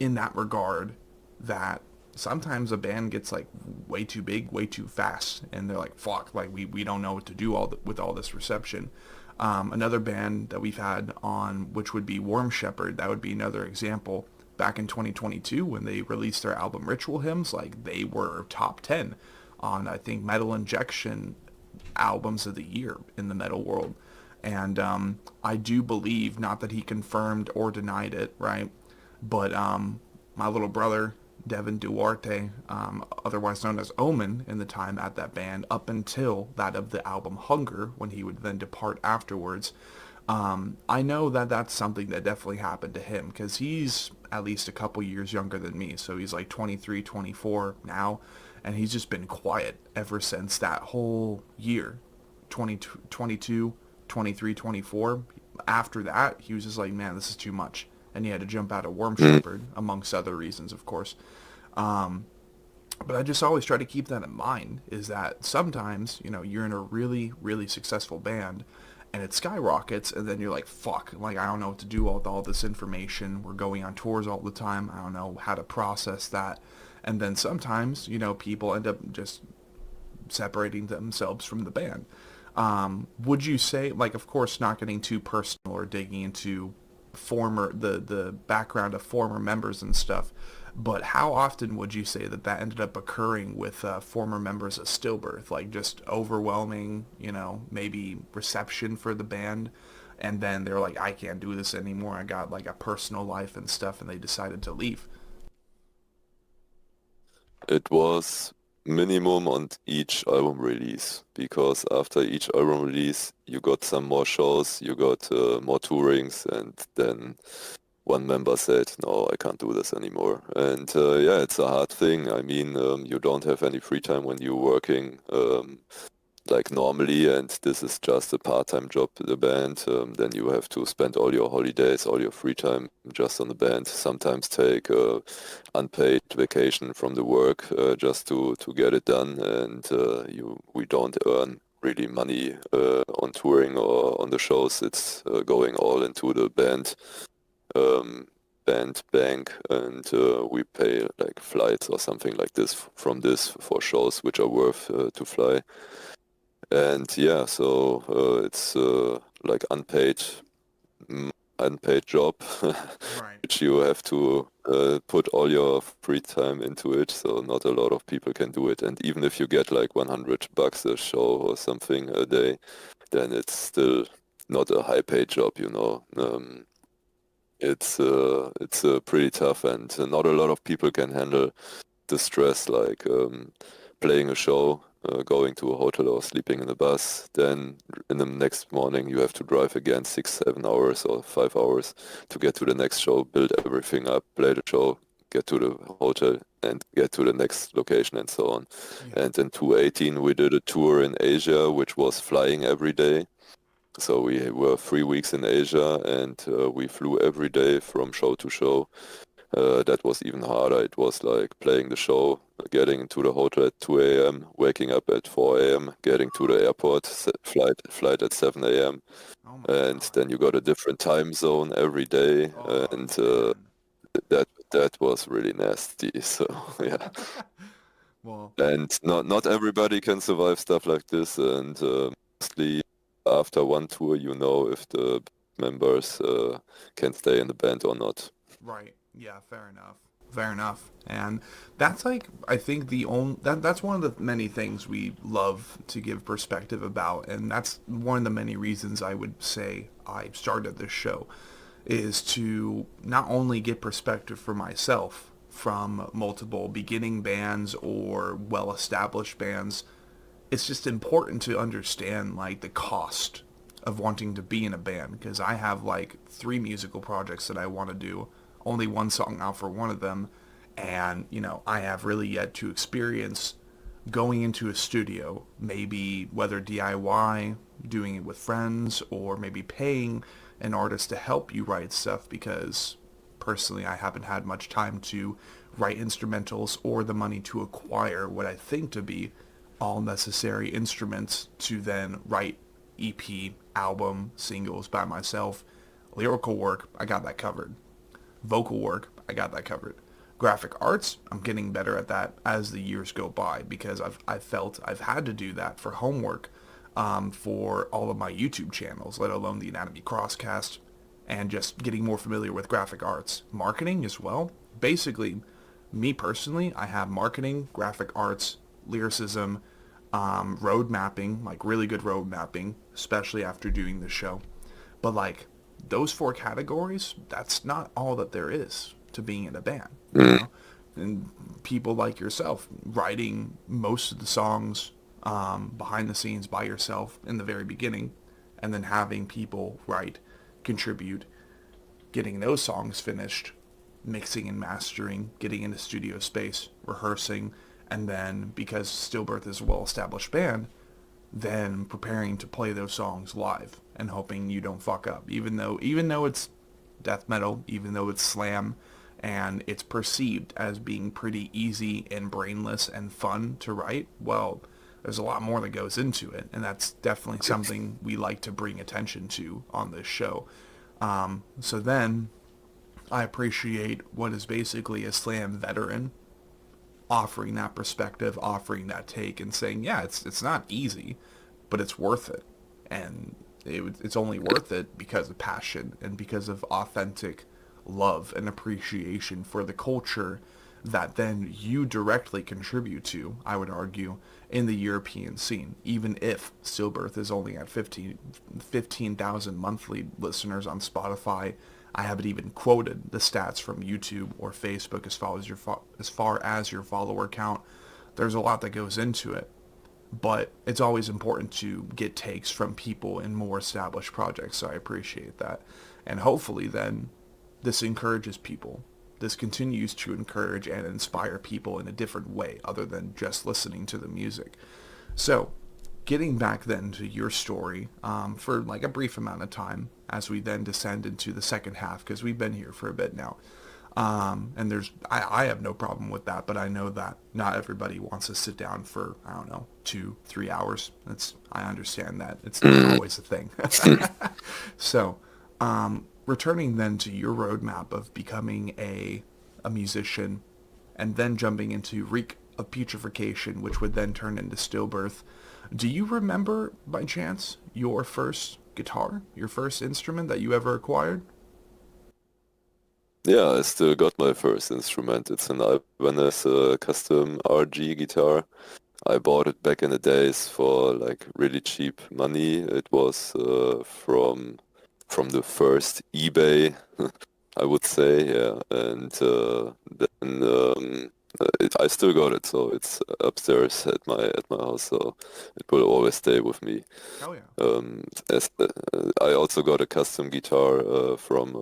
in that regard, that sometimes a band gets like way too big, way too fast, and they're like, fuck, like we don't know what to do with all this reception. Another band that we've had on, which would be Worm Shepherd, that would be another example. Back in 2022, when they released their album Ritual Hymns, like they were top 10 on, I think, Metal Injection albums of the year in the metal world. And I do believe, not that he confirmed or denied it, right, but my little brother, Devin Duarte, otherwise known as Omen in the time at that band, up until that of the album Hunger, when he would then depart afterwards. I know that that's something that definitely happened to him, because he's at least a couple years younger than me, so he's like 23, 24 now, and he's just been quiet ever since that whole year, 22, 23, 24. After that, he was just like, man, this is too much, and he had to jump out of Worm Shepherd, amongst other reasons, of course. But I just always try to keep that in mind, is that sometimes, you're in a really, really successful band, and it skyrockets, and then you're like, fuck, like, I don't know what to do with all this information. We're going on tours all the time. I don't know how to process that. And then sometimes, people end up just separating themselves from the band. Would you say, like, of course, not getting too personal or digging into the background of former members and stuff, but how often would you say that ended up occurring with former members of Stillbirth? Like, just overwhelming, maybe reception for the band, and then they're like, I can't do this anymore. I got like a personal life and stuff, and they decided to leave.
It was minimum on each album release, because after each album release you got some more shows, you got more tourings, and then one member said, no, I can't do this anymore. And yeah, it's a hard thing. I mean, you don't have any free time when you're working like normally, and this is just a part-time job in the band. Then you have to spend all your holidays, all your free time just on the band. Sometimes take unpaid vacation from the work just to get it done. And we don't earn really money on touring or on the shows. It's going all into the band bank, and we pay like flights or something like this from this for shows which are worth to fly. And yeah, so it's like unpaid job,
Right.
which you have to put all your free time into it. So not a lot of people can do it. And even if you get like $100 a show or something a day, then it's still not a high-paid job, you know. It's pretty tough, and not a lot of people can handle the stress, like playing a show, going to a hotel or sleeping in a bus. Then in the next morning you have to drive again 6, 7 hours or 5 hours to get to the next show, build everything up, play the show, get to the hotel, and get to the next location, and so on.
Yeah.
And in 2018 we did a tour in Asia, which was flying every day. So we were 3 weeks in Asia, and we flew every day from show to show. That was even harder. It was like playing the show, getting into the hotel at 2 a.m., waking up at 4 a.m., getting to the airport, flight at 7 a.m.,
Oh my
and
God.
then you got a different time zone every day,
Oh
and
man.
that was really nasty. So yeah,
Well,
and not everybody can survive stuff like this, and mostly after one tour, you know if the members can stay in the band or not.
right. Yeah, fair enough. Fair enough. And that's like I think the only that's one of the many things we love to give perspective about, and that's one of the many reasons I would say I started this show is to not only get perspective for myself from multiple beginning bands or well-established bands. It's just important to understand like the cost of wanting to be in a band, because I have like three musical projects that I want to do, only one song out for one of them, and I have really yet to experience going into a studio, maybe whether DIY, doing it with friends, or maybe paying an artist to help you write stuff, because personally I haven't had much time to write instrumentals or the money to acquire what I think to be all necessary instruments to then write EP, album, singles by myself. Lyrical work, I got that covered. Vocal work, I got that covered. Graphic arts, I'm getting better at that as the years go by, because I've felt I've had to do that for homework, for all of my YouTube channels, let alone the Anatomy Crosscast, and just getting more familiar with graphic arts. Marketing as well. Basically, me personally, I have marketing, graphic arts, lyricism, road mapping, like really good road mapping, especially after doing the show. But like those four categories, that's not all that there is to being in a band, you
Mm.
know? And people like yourself writing most of the songs behind the scenes by yourself in the very beginning, and then having people write, contribute, getting those songs finished, mixing and mastering, getting into studio space, rehearsing, and then because Stillbirth is a well-established band, then preparing to play those songs live and hoping you don't fuck up. Even though it's death metal, even though it's slam, and it's perceived as being pretty easy and brainless and fun to write, well, there's a lot more that goes into it, and that's definitely something we like to bring attention to on this show. So then I appreciate what is basically a slam veteran offering that perspective, offering that take, and saying, yeah, it's not easy, but it's worth it, and it's only worth it because of passion and because of authentic love and appreciation for the culture that then you directly contribute to, I would argue, in the European scene. Even if Stillbirth is only at 15,000 monthly listeners on Spotify, I haven't even quoted the stats from YouTube or Facebook as far as your follower count. There's a lot that goes into it, but it's always important to get takes from people in more established projects. So I appreciate that, and hopefully then this encourages people. This continues to encourage and inspire people in a different way other than just listening to the music. So getting back then to your story, for like a brief amount of time as we then descend into the second half, because we've been here for a bit now. And I have no problem with that, but I know that not everybody wants to sit down for, I don't know, 2, 3 hours. I understand that. It's not
Mm.
always a thing. So, returning then to your roadmap of becoming a musician and then jumping into Reek of Putrefaction, which would then turn into Stillbirth. Do you remember, by chance, your first guitar, your first instrument that you ever acquired?
Yeah, I still got my first instrument. It's an Ibanez custom RG guitar. I bought it back in the days for like really cheap money. It was from the first eBay, I would say, yeah. And then I still got it, so it's upstairs at my house, so it will always stay with me.
Hell yeah.
As I also got a custom guitar from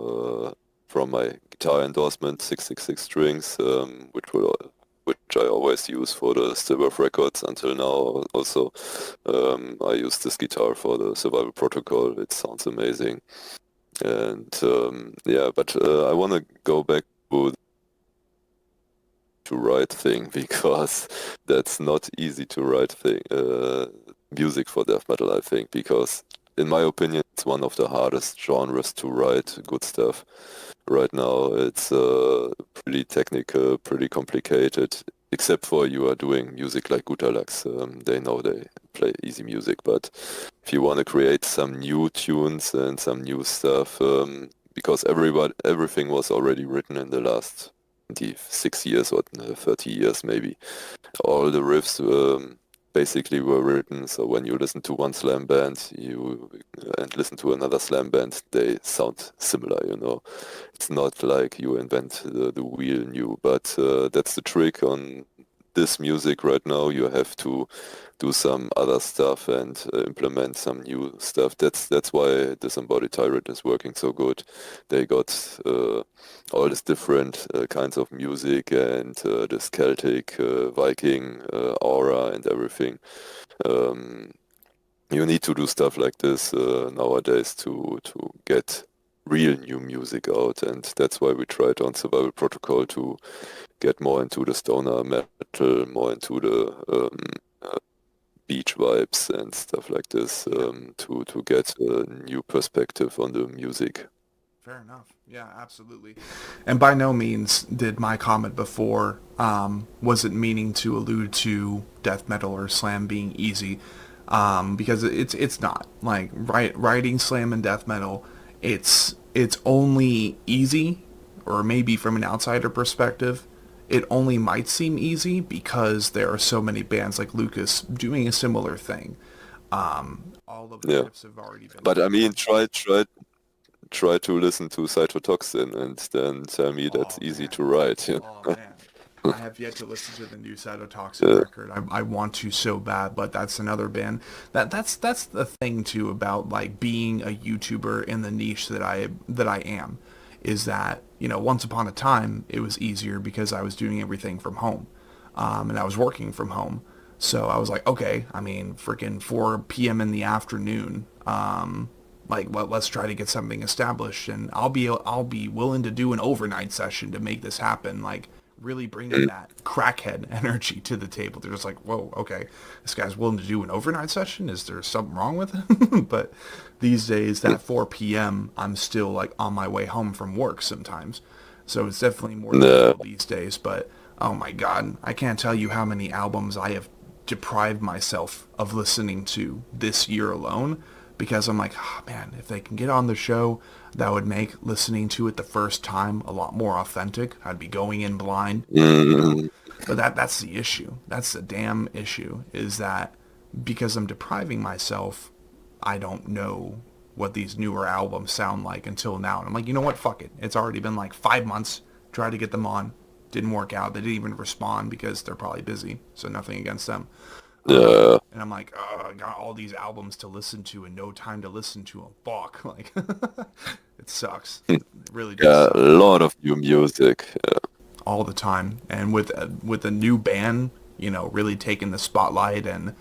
my guitar endorsement, 666 strings, which I always use for the Stillbirth records until now. Also, I use this guitar for the Survival Protocol. It sounds amazing, and yeah. But I want to go back to write thing because that's not easy to write music for death metal, I think, because in my opinion it's one of the hardest genres to write good stuff. Right now it's pretty technical, pretty complicated, except for you are doing music like Gutalax. They play easy music, but if you want to create some new tunes and some new stuff, because everything was already written in the last 26 years or 30 years maybe. All the riffs basically were written, so when you listen to one slam band and listen to another slam band, they sound similar, you know. It's not like you invent the wheel new, but that's the trick on this music right now. You have to do some other stuff and implement some new stuff. That's why Disembodied Tyrant is working so good. They got all these different kinds of music and this Celtic, Viking aura and everything. You need to do stuff like this nowadays to get real new music out, and that's why we tried on Survival Protocol to get more into the stoner metal, more into the beach vibes and stuff like this, to get a new perspective on the music.
Fair enough. Yeah, absolutely. And by no means did my comment before wasn't meaning to allude to death metal or slam being easy, because it's not. Like writing slam and death metal, it's only easy, or maybe from an outsider perspective, it only might seem easy because there are so many bands like Lukas doing a similar thing. All of the riffs have already been.
But I mean, try to listen to Cytotoxin and then tell me that's easy to write. Yeah.
Oh man, I have yet to listen to the new Cytotoxin record. I want to so bad, but that's another band. That's the thing too about like being a YouTuber in the niche that I am, is that, you know, once upon a time it was easier because I was doing everything from home, and I was working from home. So I was like, okay, I mean, freaking 4 p.m. in the afternoon. Like, let's try to get something established, and I'll be willing to do an overnight session to make this happen. Like, really bringing that crackhead energy to the table. They're just like, whoa, okay, this guy's willing to do an overnight session. Is there something wrong with him? But these days, that 4 p.m., I'm still like on my way home from work sometimes. So it's definitely more difficult these days. But oh my God, I can't tell you how many albums I have deprived myself of listening to this year alone, because I'm like, oh, man, if they can get on the show, that would make listening to it the first time a lot more authentic. I'd be going in blind. But that's the issue. That's the damn issue, is that because I'm depriving myself, I don't know what these newer albums sound like until now. And I'm like, you know what? Fuck it. It's already been like 5 months. Tried to get them on. Didn't work out. They didn't even respond because they're probably busy. So nothing against them. And I'm like, I got all these albums to listen to and no time to listen to them. Fuck. Like, it sucks. It really does.
Yeah, a lot of new music.
All the time. And with a new band, you know, really taking the spotlight, and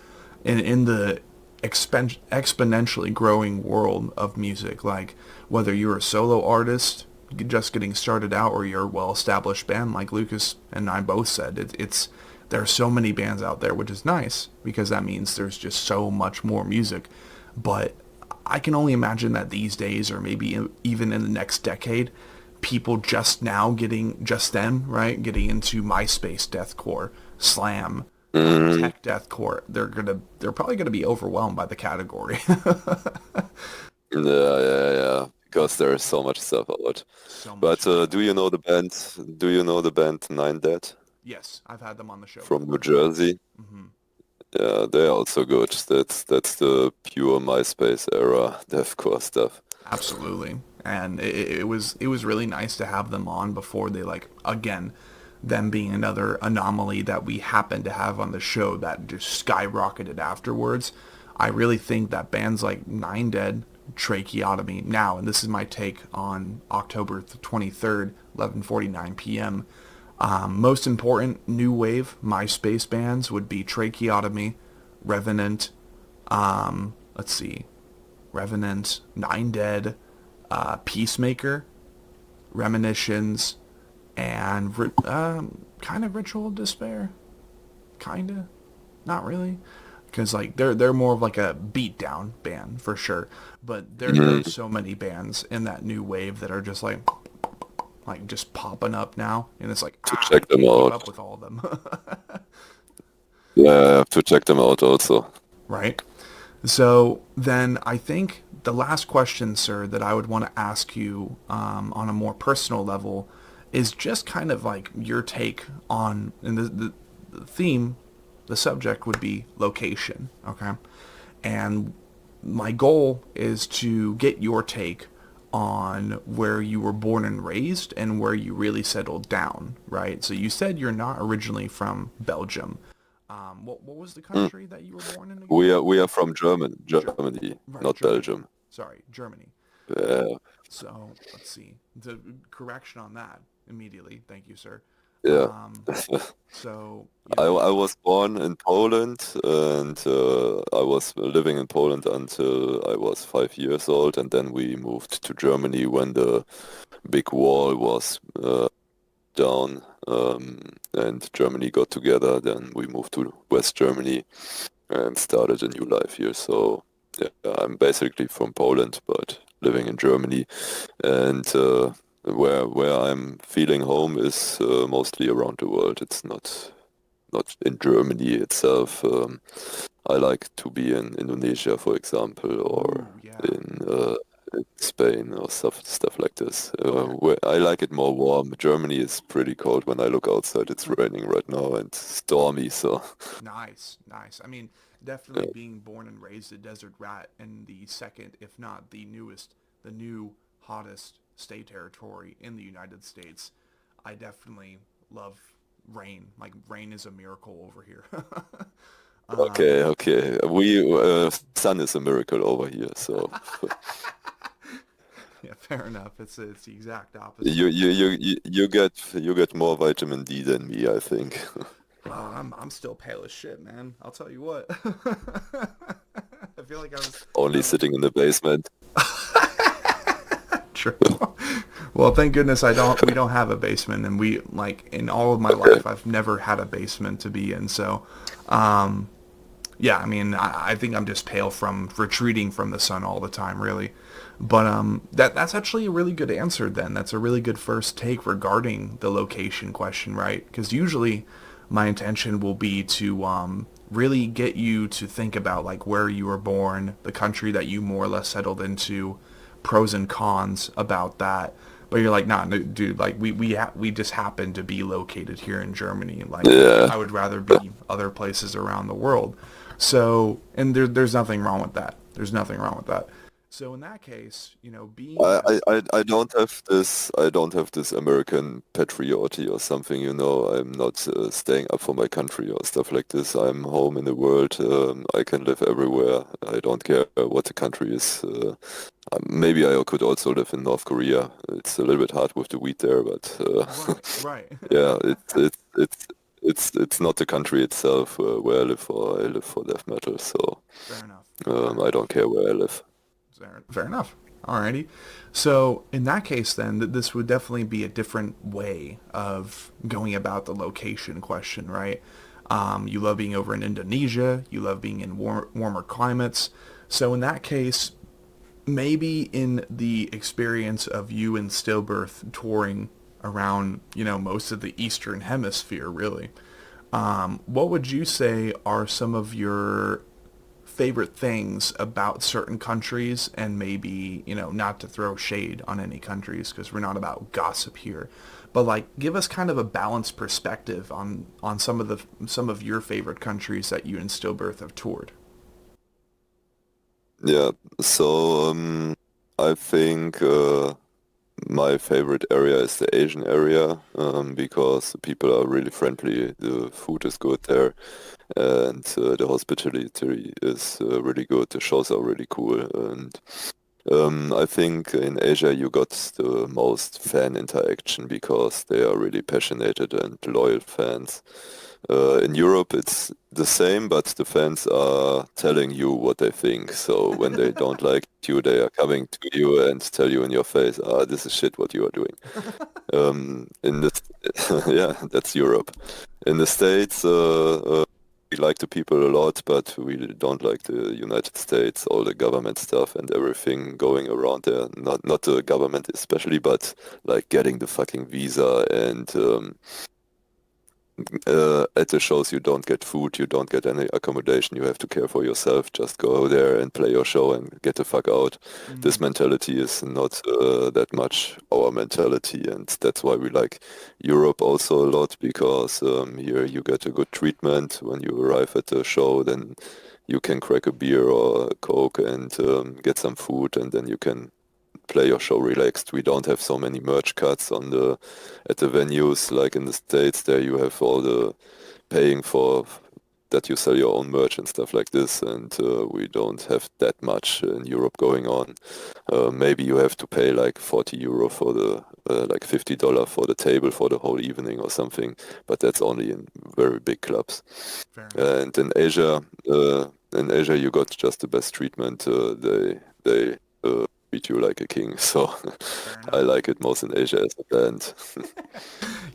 in the exponentially growing world of music, like whether you're a solo artist just getting started out or you're a well-established band like Lukas and I both said, there are so many bands out there, which is nice because that means there's just so much more music. But I can only imagine that these days, or maybe even in the next decade, people just getting into MySpace deathcore, slam, tech deathcore, they're probably gonna be overwhelmed by the category.
Yeah. Because there is so much stuff out. But do you know the band? Do you know the band Nine Dead?
Yes, I've had them on the show
from New Jersey.
Mm-hmm.
Yeah, they're also good. That's the pure MySpace era deathcore stuff.
Absolutely. And it was really nice to have them on before they like again them being another anomaly that we happened to have on the show that just skyrocketed afterwards. I really think that bands like Nine Dead, Tracheotomy now, and this is my take on October 23rd, 11:49 p.m. Most important new wave MySpace bands would be Tracheotomy, Revenant, let's see, Revenant, Nine Dead, Peacemaker, Reminiscence, and kind of Ritual of Despair. Kinda, not really, because like they're more of like a beatdown band for sure. But there's
Mm,
so many bands in that new wave that are just like just popping up now, and it's like
to
I
check them
can't keep
out.
up with all of them.
Yeah, I have to check them out also.
Right. So then I think the last question, sir, that I would want to ask you on a more personal level is just kind of like your take on, and the theme, the subject would be location, okay? And my goal is to get your take on where you were born and raised and where you really settled down, right? So you said you're not originally from Belgium. What was the
Mm.
country that you were born in again?
We are from
Ger-
Germany,
right,
not
Germany.
Belgium.
Sorry, Germany.
Yeah,
So let's see. The correction on that immediately. Thank you, sir.
yeah.
Um, so
I was born in Poland and I was living in Poland until I was 5 years old, and then we moved to Germany when the big wall was down, and Germany got together. Then we moved to West Germany and started a new life here. So yeah, I'm basically from Poland, but living in Germany, and where I'm feeling home is mostly around the world. It's not in Germany itself. I like to be in Indonesia, for example, or
ooh, yeah.
in Spain or stuff like this.
Okay.
Where I like it more warm. Germany is pretty cold. When I look outside, it's raining right now and stormy. So
Nice, nice. I mean, definitely
yeah.
being born and raised a desert rat in the second, if not the new hottest state territory in the United States, I definitely love rain. Like rain is a miracle over here.
Okay,
um,
okay. Sun is a miracle over here. So
yeah, fair enough. It's the exact opposite.
you get more vitamin D than me, I think.
Oh, I'm still pale as shit, man. I'll tell you what. I feel like I
Only
was
sitting in the basement.
true. Well, thank goodness we don't have a basement, and we like in all of my life I've never had a basement to be in. So, um, yeah, I mean I think I'm just pale from retreating from the sun all the time, really. But that's actually a really good answer. Then that's a really good first take regarding the location question, right? Because usually my intention will be to really get you to think about like where you were born, the country that you more or less settled into, pros and cons about that. But you're like, nah, no, dude, like we just happen to be located here in Germany. Like
Yeah.
I would rather be other places around the world. So, and there's nothing wrong with that. There's nothing wrong with that. So in that case, being
I,
that,
I, I I don't have this American patriotic or something, I'm not staying up for my country or stuff like this. I'm home in the world. I can live everywhere. I don't care what the country is. Maybe I could also live in North Korea. It's a little bit hard with the wheat there, but
right, right,
yeah, it's not the country itself where I live for. I live for death metal, so
fair enough. Okay.
I don't care where I live.
Fair enough. Alrighty. So in that case, then this would definitely be a different way of going about the location question, right? You love being over in Indonesia. You love being in warmer climates. So in that case, maybe in the experience of you and Stillbirth touring around, most of the Eastern Hemisphere, really, what would you say are some of your favorite things about certain countries, and maybe, not to throw shade on any countries because we're not about gossip here, but like give us kind of a balanced perspective on some of your favorite countries that you and Stillbirth have toured.
Yeah, so I think my favorite area is the Asian area because the people are really friendly, the food is good there, and the hospitality is really good. The shows are really cool, and I think in Asia you got the most fan interaction because they are really passionate and loyal fans. In Europe, it's the same, but the fans are telling you what they think. So when they don't like you, they are coming to you and tell you in your face, "Ah, this is shit what you are doing." In the yeah, that's Europe. In the States, we like the people a lot, but we don't like the United States, all the government stuff and everything going around there. Not the government especially, but like getting the fucking visa and at the shows you don't get food, you don't get any accommodation, you have to care for yourself, just go there and play your show and get the fuck out. This
Mm.
mentality is not that much our mentality, and that's why we like Europe also a lot, because here you get a good treatment when you arrive at the show, then you can crack a beer or a Coke and get some food, and then you can play your show relaxed. We don't have so many merch cuts on the at the venues like in the States. There you have all the paying for that you sell your own merch and stuff like this, and we don't have that much in Europe going on. Maybe you have to pay like 40 euro for the like $50 for the table for the whole evening or something, but that's only in very big clubs.
Fair enough.
And in Asia you got just the best treatment. They treat you like a king. So
Fair
I
enough.
like it most in Asia as a band.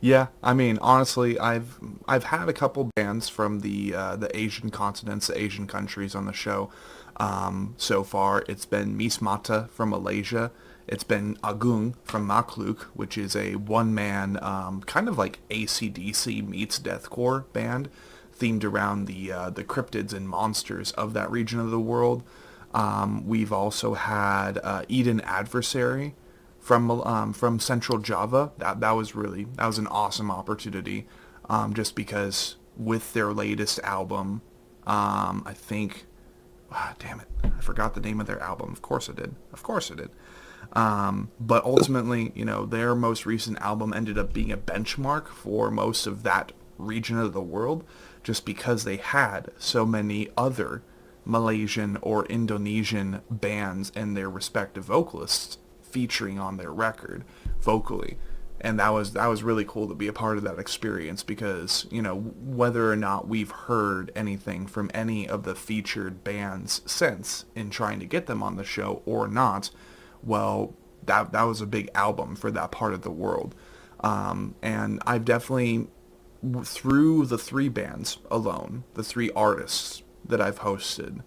Yeah, I mean, honestly, I've had a couple bands from the Asian continents, the Asian countries on the show. So far, it's been Miss Mata from Malaysia. It's been Agung from Makluk, which is a one-man, kind of like AC/DC meets deathcore band, themed around the cryptids and monsters of that region of the world. We've also had Eden Adversary from Central Java. That was an awesome opportunity, just because with their latest album, I think, damn it, I forgot the name of their album. Of course I did. Of course I did. But ultimately, their most recent album ended up being a benchmark for most of that region of the world, just because they had so many other Malaysian or Indonesian bands and their respective vocalists featuring on their record vocally. And that was really cool to be a part of that experience, because whether or not we've heard anything from any of the featured bands since in trying to get them on the show or not, well, that was a big album for that part of the world. And I've definitely, through the three bands alone, the three artists that I've hosted,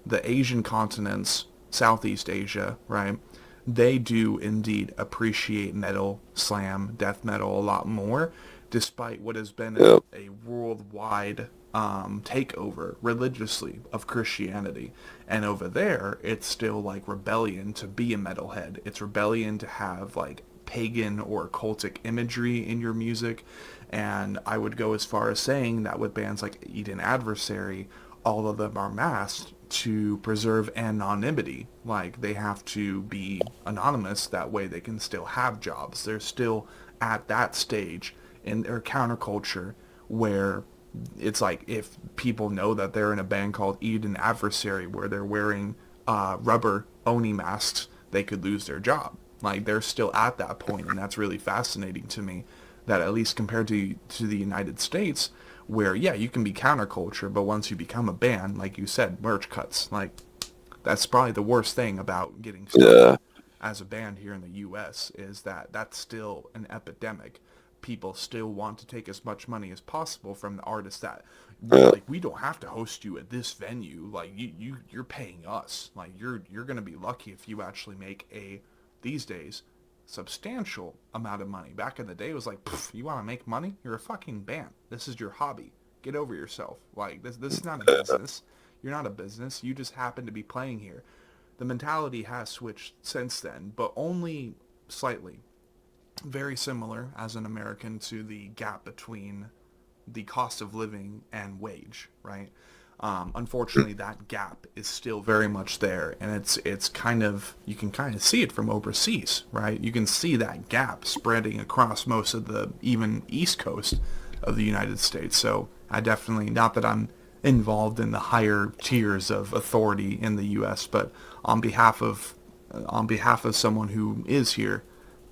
the Asian continents, Southeast Asia, right? They do indeed appreciate metal, slam, death metal a lot more, despite what has been
Yeah,
a worldwide takeover religiously of Christianity. And over there, it's still like rebellion to be a metalhead. It's rebellion to have like pagan or cultic imagery in your music. And I would go as far as saying that with bands like Eden Adversary, all of them are masked to preserve anonymity. Like, they have to be anonymous, that way they can still have jobs. They're still at that stage in their counterculture where it's like, if people know that they're in a band called Eden Adversary where they're wearing rubber Oni masks, they could lose their job. Like, they're still at that point, and that's really fascinating to me, that at least compared to the United States, where, yeah, you can be counterculture, but once you become a band, like you said, merch cuts. Like, that's probably the worst thing about getting started
yeah,
as a band here in the U.S. is that that's still an epidemic. People still want to take as much money as possible from the artists that,
yeah,
like, we don't have to host you at this venue. Like, you're paying us. Like, you're gonna be lucky if you actually make these days, substantial amount of money. Back in the day, it was like, you want to make money? You're a fucking band. This is your hobby. Get over yourself. Like, this is not a
yeah,
business. You're not a business. You just happen to be playing here. The mentality has switched since then, but only slightly. Very similar as an American to the gap between the cost of living and wage, right? Unfortunately, that gap is still very much there, and it's kind of, you can kind of see it from overseas, right? You can see that gap spreading across most of the even East Coast of the United States. So I definitely, not that I'm involved in the higher tiers of authority in the U.S., but on behalf of someone who is here,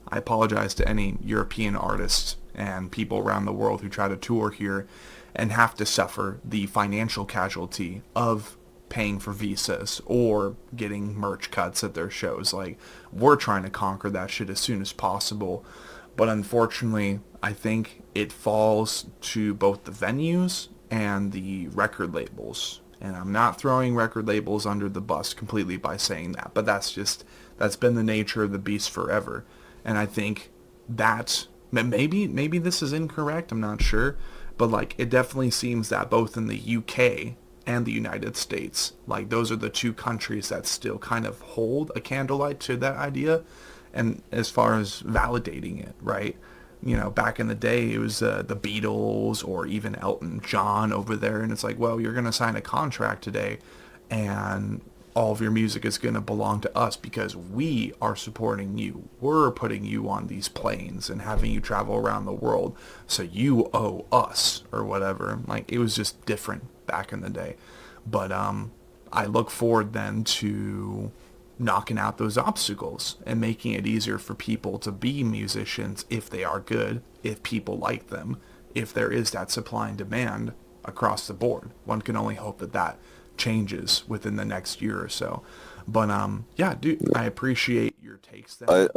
I apologize to any European artists and people around the world who try to tour here and have to suffer the financial casualty of paying for visas or getting merch cuts at their shows. Like, we're trying to conquer that shit as soon as possible. But unfortunately, I think it falls to both the venues and the record labels. And I'm not throwing record labels under the bus completely by saying that, but that's been the nature of the beast forever. And I think that maybe this is incorrect, I'm not sure, but like, it definitely seems that both in the UK and the United States, like, those are the two countries that still kind of hold a candlelight to that idea. And as far as validating it, right? You know, back in the day, it was the Beatles or even Elton John over there, and it's like, well, you're going to sign a contract today, and all of your music is going to belong to us because we are supporting you. We're putting you on these planes and having you travel around the world, so you owe us, or whatever. Like, it was just different back in the day. But I look forward then to knocking out those obstacles and making it easier for people to be musicians if they are good, if people like them, if there is that supply and demand across the board. One can only hope that that changes within the next year or so. But yeah, dude, I appreciate your takes then.
I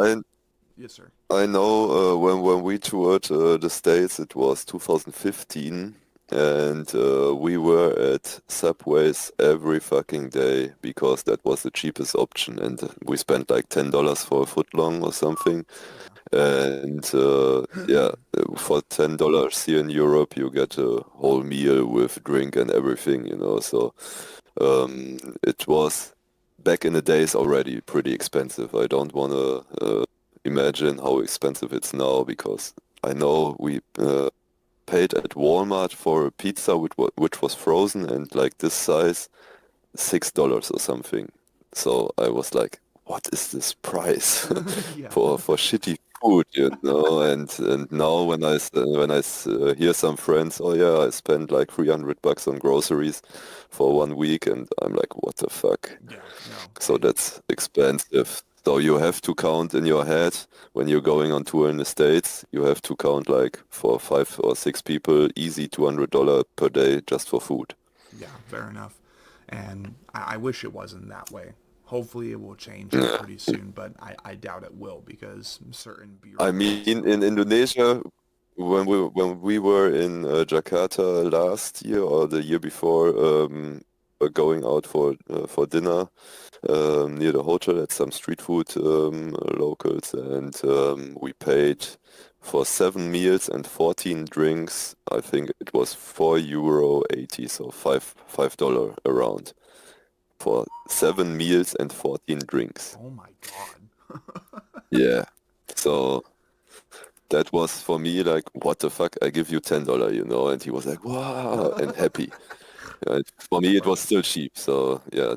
Yes, sir.
I know when we toured the States, it was 2015, and we were at Subways every fucking day because that was the cheapest option, and we spent like $10 for a footlong or something. And yeah, for $10 here in Europe, you get a whole meal with drink and everything, you know. So it was back in the days already pretty expensive. I don't want to imagine how expensive it's now, because I know we paid at Walmart for a pizza which was frozen and like this size, $6 or something. So I was like, what is this price
Yeah.
for shitty food, you know? And now when I hear some friends, oh yeah, I spent like $300 on groceries for 1 week, and I'm like, what the fuck?
Yeah, no.
So that's expensive. So you have to count in your head when you're going on tour in the States, you have to count like for 5 or 6 people, easy $200 per day just for food.
Yeah, fair enough. And I wish it wasn't that way. Hopefully it will change here
Yeah.
pretty soon, but I doubt it will because certain
I
bureaucrats.
mean, in Indonesia, when we were in Jakarta last year or the year before, going out for dinner near the hotel at some street food locals, and we paid for 7 meals and 14 drinks. I think it was €4.80, so $5 around for 7 meals and 14 drinks.
Oh my God.
Yeah. So that was for me like, what the fuck? I give you $10, you know? And he was like, wow, and happy. For me, it was still cheap. So yeah,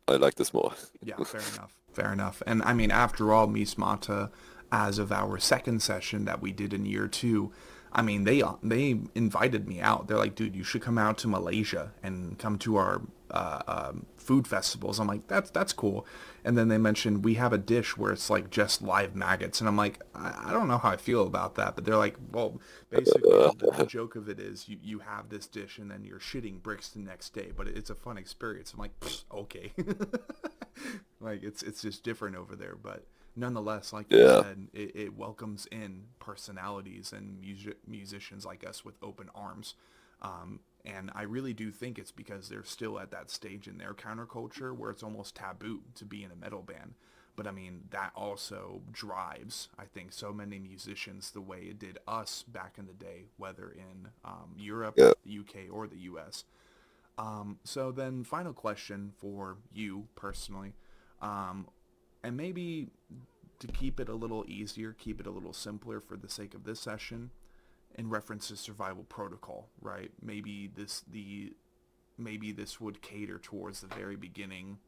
I like this more.
Yeah, fair enough. Fair enough. And I mean, after all, Miss Mata, as of our second session that we did in year two, I mean, they invited me out. They're like, dude, you should come out to Malaysia and come to our food festivals. I'm like, that's cool. And then they mentioned we have a dish where it's like just live maggots, and I'm like, I don't know how I feel about that. But they're like, well, basically the joke of it is you have this dish and then you're shitting bricks the next day, but it's a fun experience. I'm like, okay. Like, it's just different over there, but nonetheless, like you
Yeah.
said, it welcomes in personalities and musicians like us with open arms. And I really do think it's because they're still at that stage in their counterculture where it's almost taboo to be in a metal band. But I mean, that also drives, I think, so many musicians the way it did us back in the day, whether in Europe,
Yeah.
the UK, or the US. So then, final question for you personally, and maybe to keep it a little easier, keep it a little simpler for the sake of this session, in reference to survival protocol, right? Maybe this would cater towards the very beginning,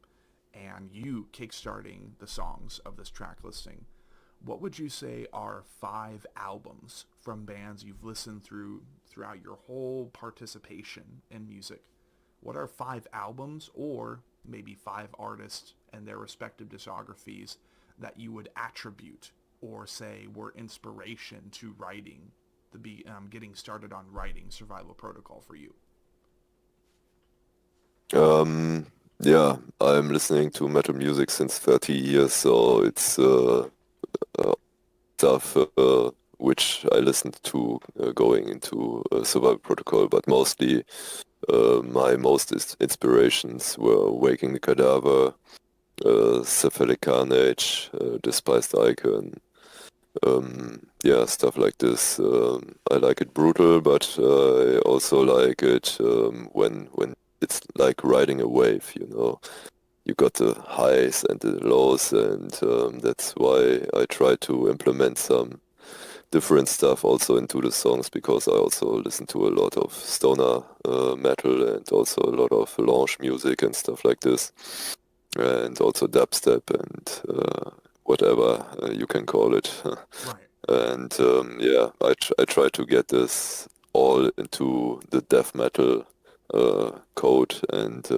and you kickstarting the songs of this track listing. What would you say are 5 albums from bands you've listened throughout your whole participation in music? What are 5 albums, or maybe 5 artists and their respective discographies, that you would attribute or say were inspiration to writing getting started on writing Survival Protocol for you?
Yeah, I'm listening to metal music since 30 years, so it's stuff which I listened to going into Survival Protocol, but mostly my most inspirations were Waking the Cadaver, Cephalic Carnage, Despised Icon, stuff like this. I like it brutal, but I also like it when it's like riding a wave, you know. You got the highs and the lows, and that's why I try to implement some different stuff also into the songs, because I also listen to a lot of stoner metal and also a lot of lounge music and stuff like this, and also dubstep and whatever you can call it.
Right.
And I try to get this all into the death metal code and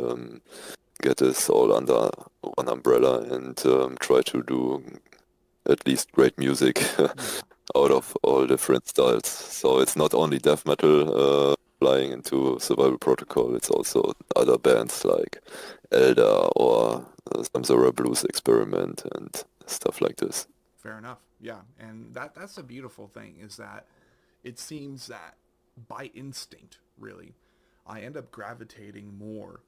get this all under one umbrella and try to do at least great music out of all different styles. So it's not only death metal flying into Survival Protocol, it's also other bands like Elder or some Zora Blues Experiment and stuff like this.
Fair enough. Yeah, and that's a beautiful thing, is that it seems that by instinct, really, I end up gravitating more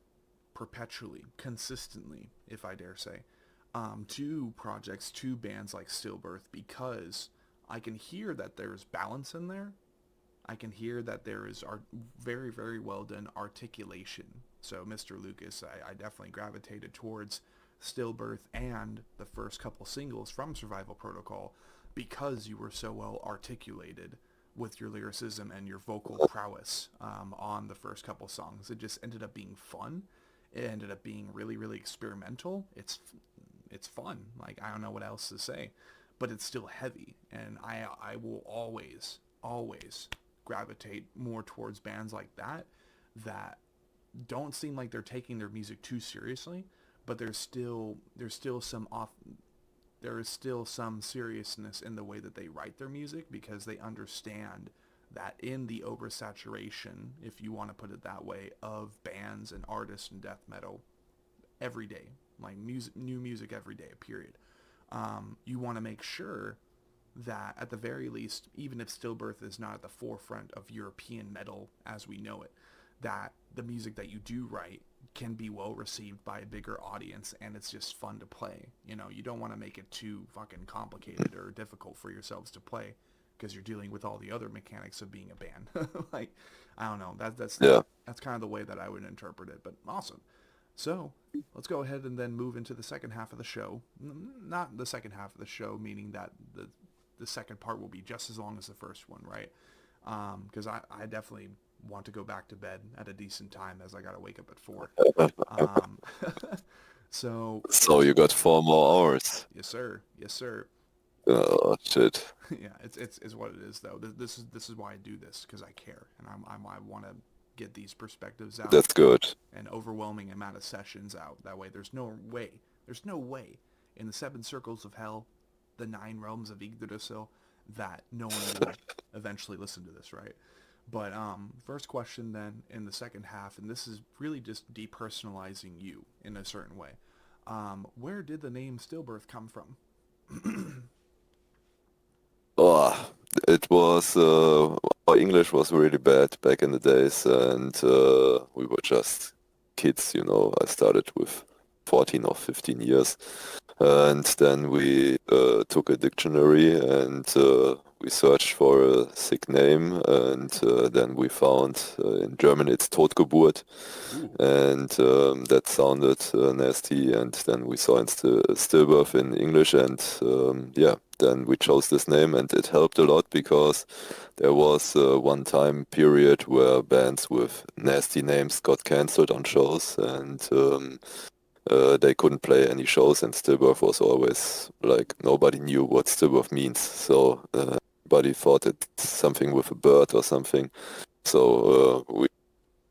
perpetually, consistently, if I dare say, to projects, to bands like Stillbirth, because I can hear that there's balance in there. I can hear that there is very, very well done articulation. So, Mr. Lukas, I definitely gravitated towards Stillbirth and the first couple singles from Survival Protocol because you were so well articulated with your lyricism and your vocal prowess on the first couple songs. It just ended up being fun. It ended up being really, really experimental. It's fun. Like, I don't know what else to say, but it's still heavy. And I will always gravitate more towards bands like that don't seem like they're taking their music too seriously, but there is still some seriousness in the way that they write their music, because they understand that in the oversaturation, if you want to put it that way, of bands and artists and death metal every day, like new music every day, period. You want to make sure that at the very least, even if Stillbirth is not at the forefront of European metal as we know it, that the music that you do write can be well received by a bigger audience, and it's just fun to play. You know, you don't want to make it too fucking complicated or difficult for yourselves to play, because you're dealing with all the other mechanics of being a band. Like, I don't know. That's kind of the way that I would interpret it. But awesome. So let's go ahead and then move into the second half of the show. Not the second half of the show, meaning that the second part will be just as long as the first one, right? Because I definitely want to go back to bed at a decent time, as I got to wake up at 4. So
you got 4 more hours.
Yes, sir. Yes, sir.
Oh shit.
Yeah, it's what it is, though. This is why I do this, because I care, and I want to get these perspectives out.
That's good.
An overwhelming amount of sessions out. That way, there's no way in the 7 circles of hell, the 9 realms of Yggdrasil, that no one will eventually listen to this, right? But first question then in the second half, and this is really just depersonalizing you in a certain way. Where did the name Stillbirth come from?
Oh, it was our English was really bad back in the days, and we were just kids, you know. I started with 14 or 15 years, and then we took a dictionary and we searched for a sick name, and then we found in German it's Totgeburt,
Ooh.
and that sounded nasty. And then we saw Stillbirth in English, and yeah, then we chose this name, and it helped a lot because there was one time period where bands with nasty names got cancelled on shows, and they couldn't play any shows, and Stillbirth was always like nobody knew what Stillbirth means, so everybody thought it's something with a bird or something. So we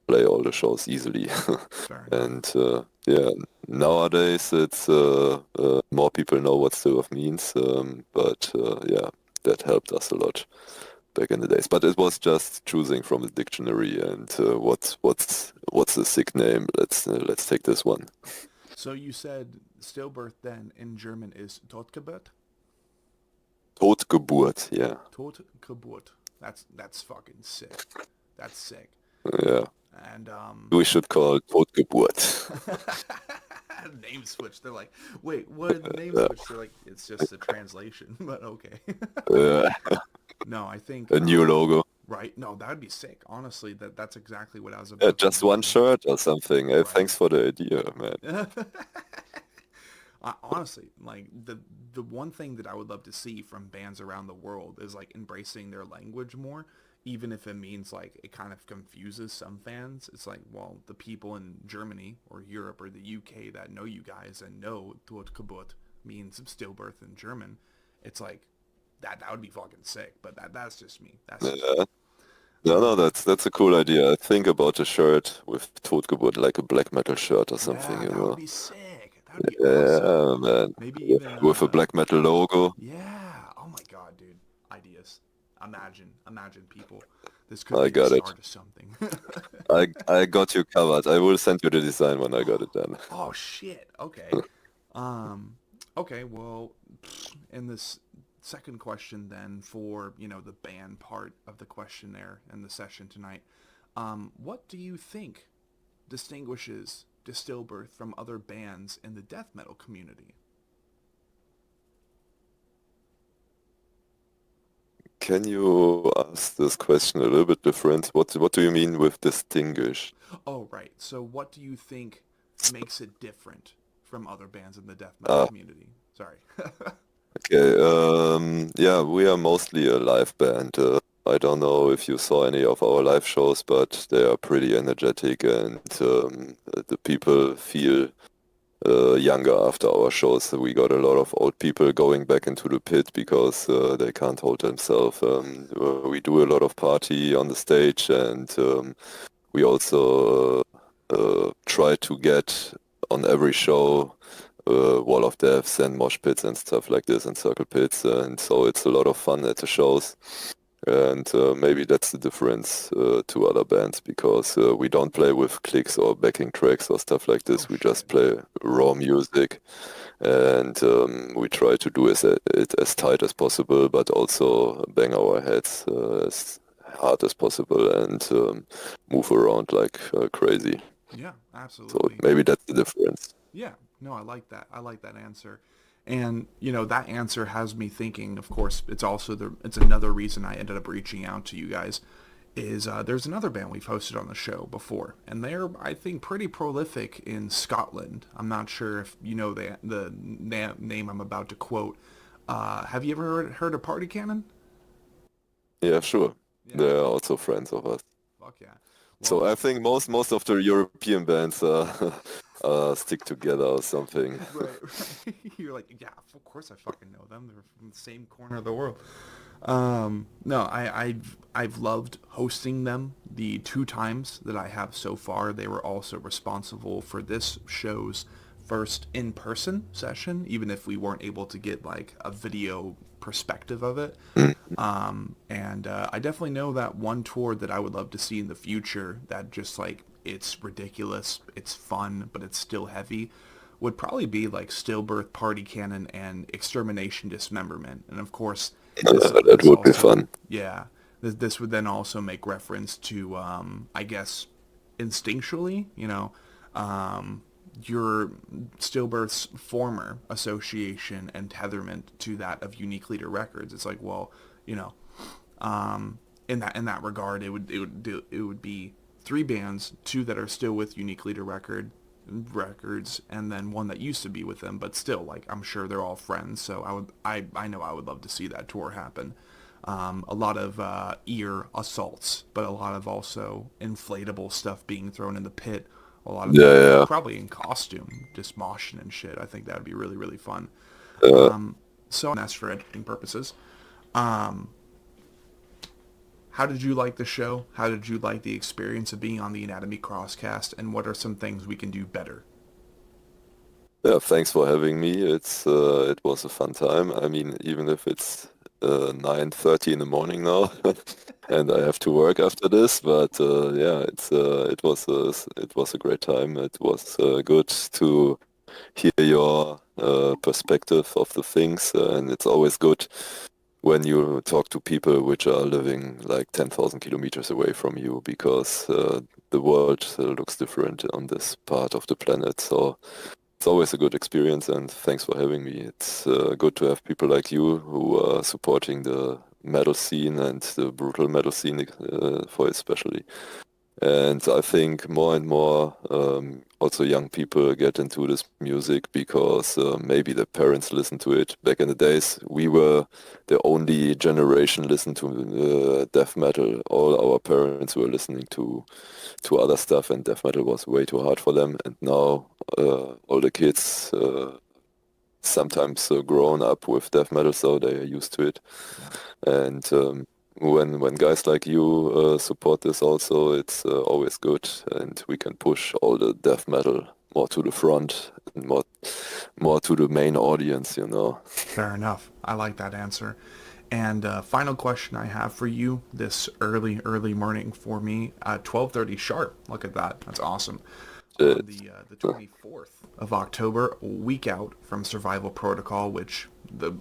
play all the shows easily,
Fair enough.
and yeah, nowadays it's more people know what Stillbirth means, but yeah, that helped us a lot back in the days. But it was just choosing from the dictionary and what's the sick name. Let's take this one.
So you said Stillbirth then in German is Totgeburt?
Totgeburt, yeah.
Totgeburt. That's fucking sick. That's sick.
Yeah.
And
We should call it Totgeburt.
name switch. They're like, wait, what is the name switch? They're like, it's just a translation, but okay.
Yeah.
No, I think
A new logo.
right. No, that would be sick. Honestly, that's exactly what I was
Yeah,
about to
just one
do.
shirt or something.
Right.
Thanks for the idea, man.
Honestly, like the one thing that I would love to see from bands around the world is like embracing their language more, even if it means like it kind of confuses some fans. It's like, well, the people in Germany or Europe or the UK that know you guys and know Totgeburt means stillbirth in German, it's like that would be fucking sick. But that's just me. That's just me.
Yeah. No, that's a cool idea. I think about a shirt with Totgeburt, like a black metal shirt or something,
Yeah,
you
that would
know.
be sick. That would be awesome.
Yeah, man.
Maybe
Yeah,
even
with a black metal logo.
yeah. Oh my god, dude. Ideas. Imagine people. This could
I
be the
got it.
start of something.
I got you covered. I will send you the design when I got it done.
Oh shit. Okay. Um okay, well, in this second question then for, the band part of the questionnaire and the session tonight, what do you think distinguishes Stillbirth from other bands in the death metal community?
Can you ask this question a little bit different? What do you mean with distinguish?
Oh, right. So what do you think makes it different from other bands in the death metal
Ah,
community? Sorry.
okay. Yeah, we are mostly a live band. I don't know if you saw any of our live shows, but they are pretty energetic, and the people feel younger after our shows. So we got a lot of old people going back into the pit because they can't hold themselves. We do a lot of party on the stage, and we also try to get on every show wall of deaths and mosh pits and stuff like this and circle pits, and so it's a lot of fun at the shows. And maybe that's the difference to other bands, because we don't play with clicks or backing tracks or stuff like
Oh
this. We
shit.
just play raw music, and we try to do it as tight as possible, but also bang our heads as hard as possible, and move around like crazy.
Yeah,
So
absolutely.
maybe that's the difference.
Yeah. No, I like that. I like that answer. And, that answer has me thinking, of course, it's another reason I ended up reaching out to you guys is there's another band we've hosted on the show before, and they're, I think, pretty prolific in Scotland. I'm not sure if you know the name I'm about to quote. Have you ever heard of Party Cannon?
Yeah, sure.
Yeah.
They are also friends of us.
Fuck yeah.
So
Well,
I think most of the European bands stick together or something.
right, right. You're like, yeah, of course I fucking know them. They're from the same corner of the world. No, I've loved hosting them the two times that I have so far. They were also responsible for this show's first in-person session, even if we weren't able to get like a video perspective of it. And I definitely know that one tour that I would love to see in the future that just like it's ridiculous, it's fun, but it's still heavy would probably be like Stillbirth, Party Cannon, and Extermination Dismemberment. And of course,
That
this
would be
also,
fun.
yeah, this would then also make reference to, I guess, instinctually, your Stillbirth's former association and tetherment to that of Unique Leader Records. It's like, well, In that regard, it would be three bands, two that are still with Unique Leader Records, and then one that used to be with them, but still, like, I'm sure they're all friends. So I know I would love to see that tour happen. A lot of ear assaults, but a lot of also inflatable stuff being thrown in the pit. A lot of
Yeah,
people
yeah.
probably in costume, just moshing and shit. I think that would be really, really fun.
Uh,
So that's for editing purposes. Um, how did you like the show? How did you like the experience of being on the Anatomy Crosscast? And what are some things we can do better?
yeah, thanks for having me. It was a fun time. I mean, even if it's 9:30 in the morning now, and I have to work after this, but yeah, it was a great time. It was good to hear your perspective of the things, and it's always good when you talk to people which are living like 10,000 kilometers away from you, because the world looks different on this part of the planet. So it's always a good experience, and thanks for having me. It's good to have people like you who are supporting the metal scene and the brutal metal scene for especially. And I think more and more also young people get into this music because maybe their parents listened to it. Back in the days, we were the only generation listen to death metal. All our parents were listening to other stuff, and death metal was way too hard for them. And now all the kids sometimes grown up with death metal, so they are used to it.
Yeah.
And when guys like you support this also, it's always good, and we can push all the death metal more to the front and more to the main audience, you know.
Fair enough. I like that answer. And final question I have for you this early, early morning for me, 12:30 sharp. Look at that. That's awesome. On
It's,
the 24th of October, a week out from Survival Protocol, which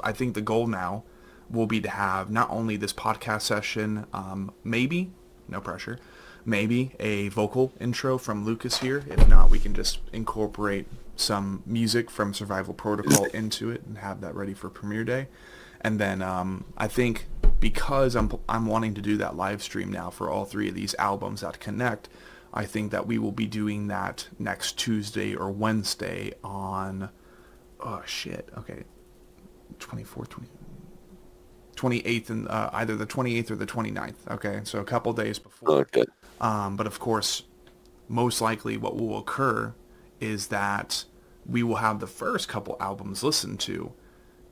I think the goal now will be to have not only this podcast session, maybe, no pressure, maybe a vocal intro from Lukas here. If not, we can just incorporate some music from Survival Protocol into it and have that ready for premiere day. And then I think because I'm wanting to do that live stream now for all three of these albums that connect, I think that we will be doing that next Tuesday or Wednesday on, oh shit, okay, 24th, 28th, and either the 28th or the 29th. Okay, so a couple days before.
okay.
But of course, most likely what will occur is that we will have the first couple albums listened to,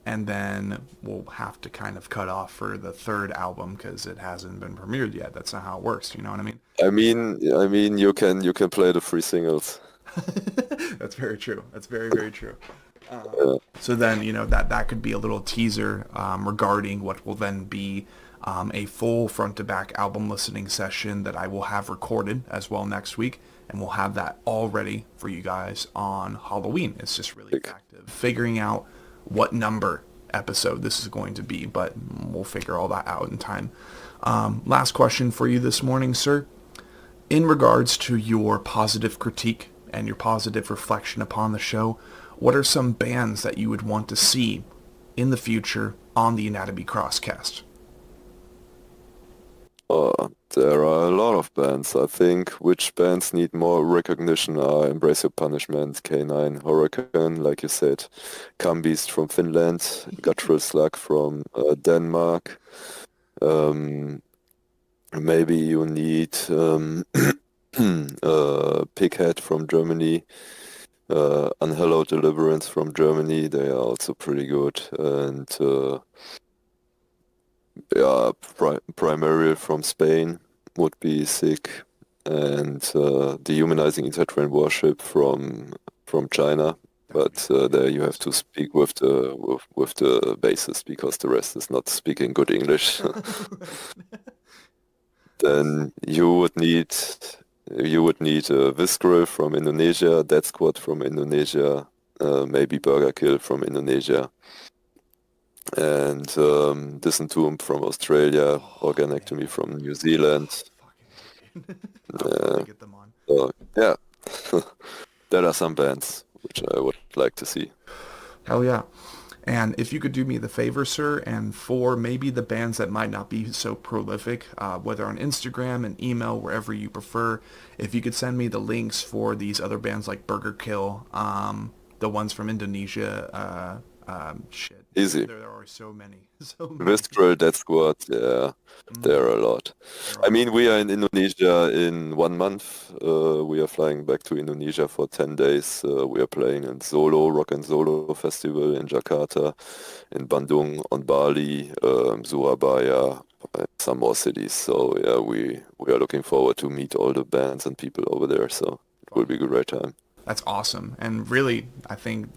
and then we'll have to kind of cut off for the third album because it hasn't been premiered yet. That's not how it works. You know what I mean?
I mean, you can play the free singles.
That's very true. That's very, very true.
Uh,
So then, that could be a little teaser regarding what will then be a full front-to-back album listening session that I will have recorded as well next week, and we'll have that all ready for you guys on Halloween. It's just really
like,
effective figuring out what number episode this is going to be, but we'll figure all that out in time. Last question for you this morning, sir. In regards to your positive critique and your positive reflection upon the show, what are some bands that you would want to see in the future on the Anatomy Crosscast?
there are a lot of bands. I think which bands need more recognition are Embrace Your Punishment, K9, Hurricane, like you said, Cumbeast from Finland, Guttural Slug from Denmark. Um, Maybe you need Pighead from Germany, Unhallowed Deliverance from Germany. They are also pretty good. And yeah, Primarial from Spain would be sick. And Dehumanizing Intertrain Warship from China. But there you have to speak with the bassist because the rest is not speaking good English. Then you would need Visceral from Indonesia, Dead Squad from Indonesia, maybe Burger Kill from Indonesia, and Disentomb from Australia,
Oh,
Organectomy from New Zealand.
fucking I would love
Uh,
to get them on.
so yeah, there are some bands which I would like to see.
Hell yeah. And if you could do me the favor, sir, and for maybe the bands that might not be so prolific, whether on Instagram and email, wherever you prefer, if you could send me the links for these other bands like Burger Kill, the ones from Indonesia, shit.
Easy.
There are so many. So many.
Mistral, Death Squad, yeah, there are a lot.
There
I
are.
mean, we are in Indonesia in 1 month. We are flying back to Indonesia for 10 days. We are playing in Solo, Rock and Solo Festival in Jakarta, in Bandung, on Bali, Surabaya, and some more cities. So yeah, we are looking forward to meet all the bands and people over there. So it will be a great time.
That's awesome. And really, I think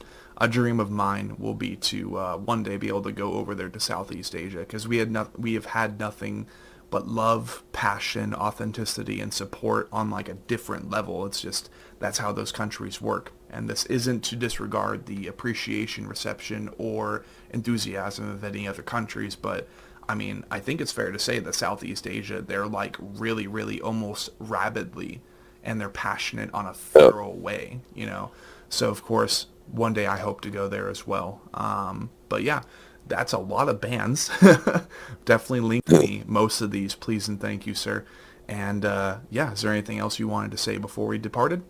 a dream of mine will be to one day be able to go over there to Southeast Asia, because we have had nothing but love, passion, authenticity, and support on like a different level. It's just, that's how those countries work. And this isn't to disregard the appreciation, reception, or enthusiasm of any other countries, but I mean, I think it's fair to say that Southeast Asia, they're like really, really almost rabidly, and they're passionate on a thorough way, you know? So of course, one day I hope to go there as well. But yeah, that's a lot of bands. Definitely link me most of these, please and thank you, sir. And yeah, is there anything else you wanted to say before we departed?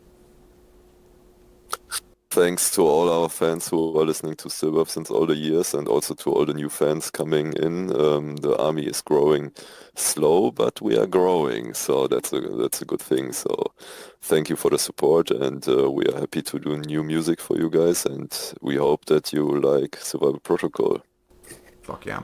Thanks to all our fans who are listening to Stillbirth since all the years, and also to all the new fans coming in. The army is growing slow, but we are growing, so that's a good thing. So thank you for the support, and we are happy to do new music for you guys, and we hope that you like Survival Protocol.
Fuck yeah.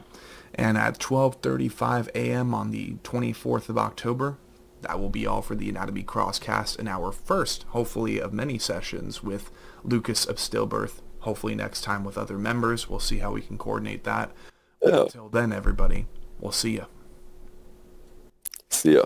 And at 12:35 a.m. on the 24th of October, that will be all for the Anatomy Crosscast, and our first, hopefully, of many sessions with Lukas of Stillbirth. Hopefully next time with other members. We'll see how we can coordinate that. But
Yeah.
until then, everybody, we'll see ya.
See ya.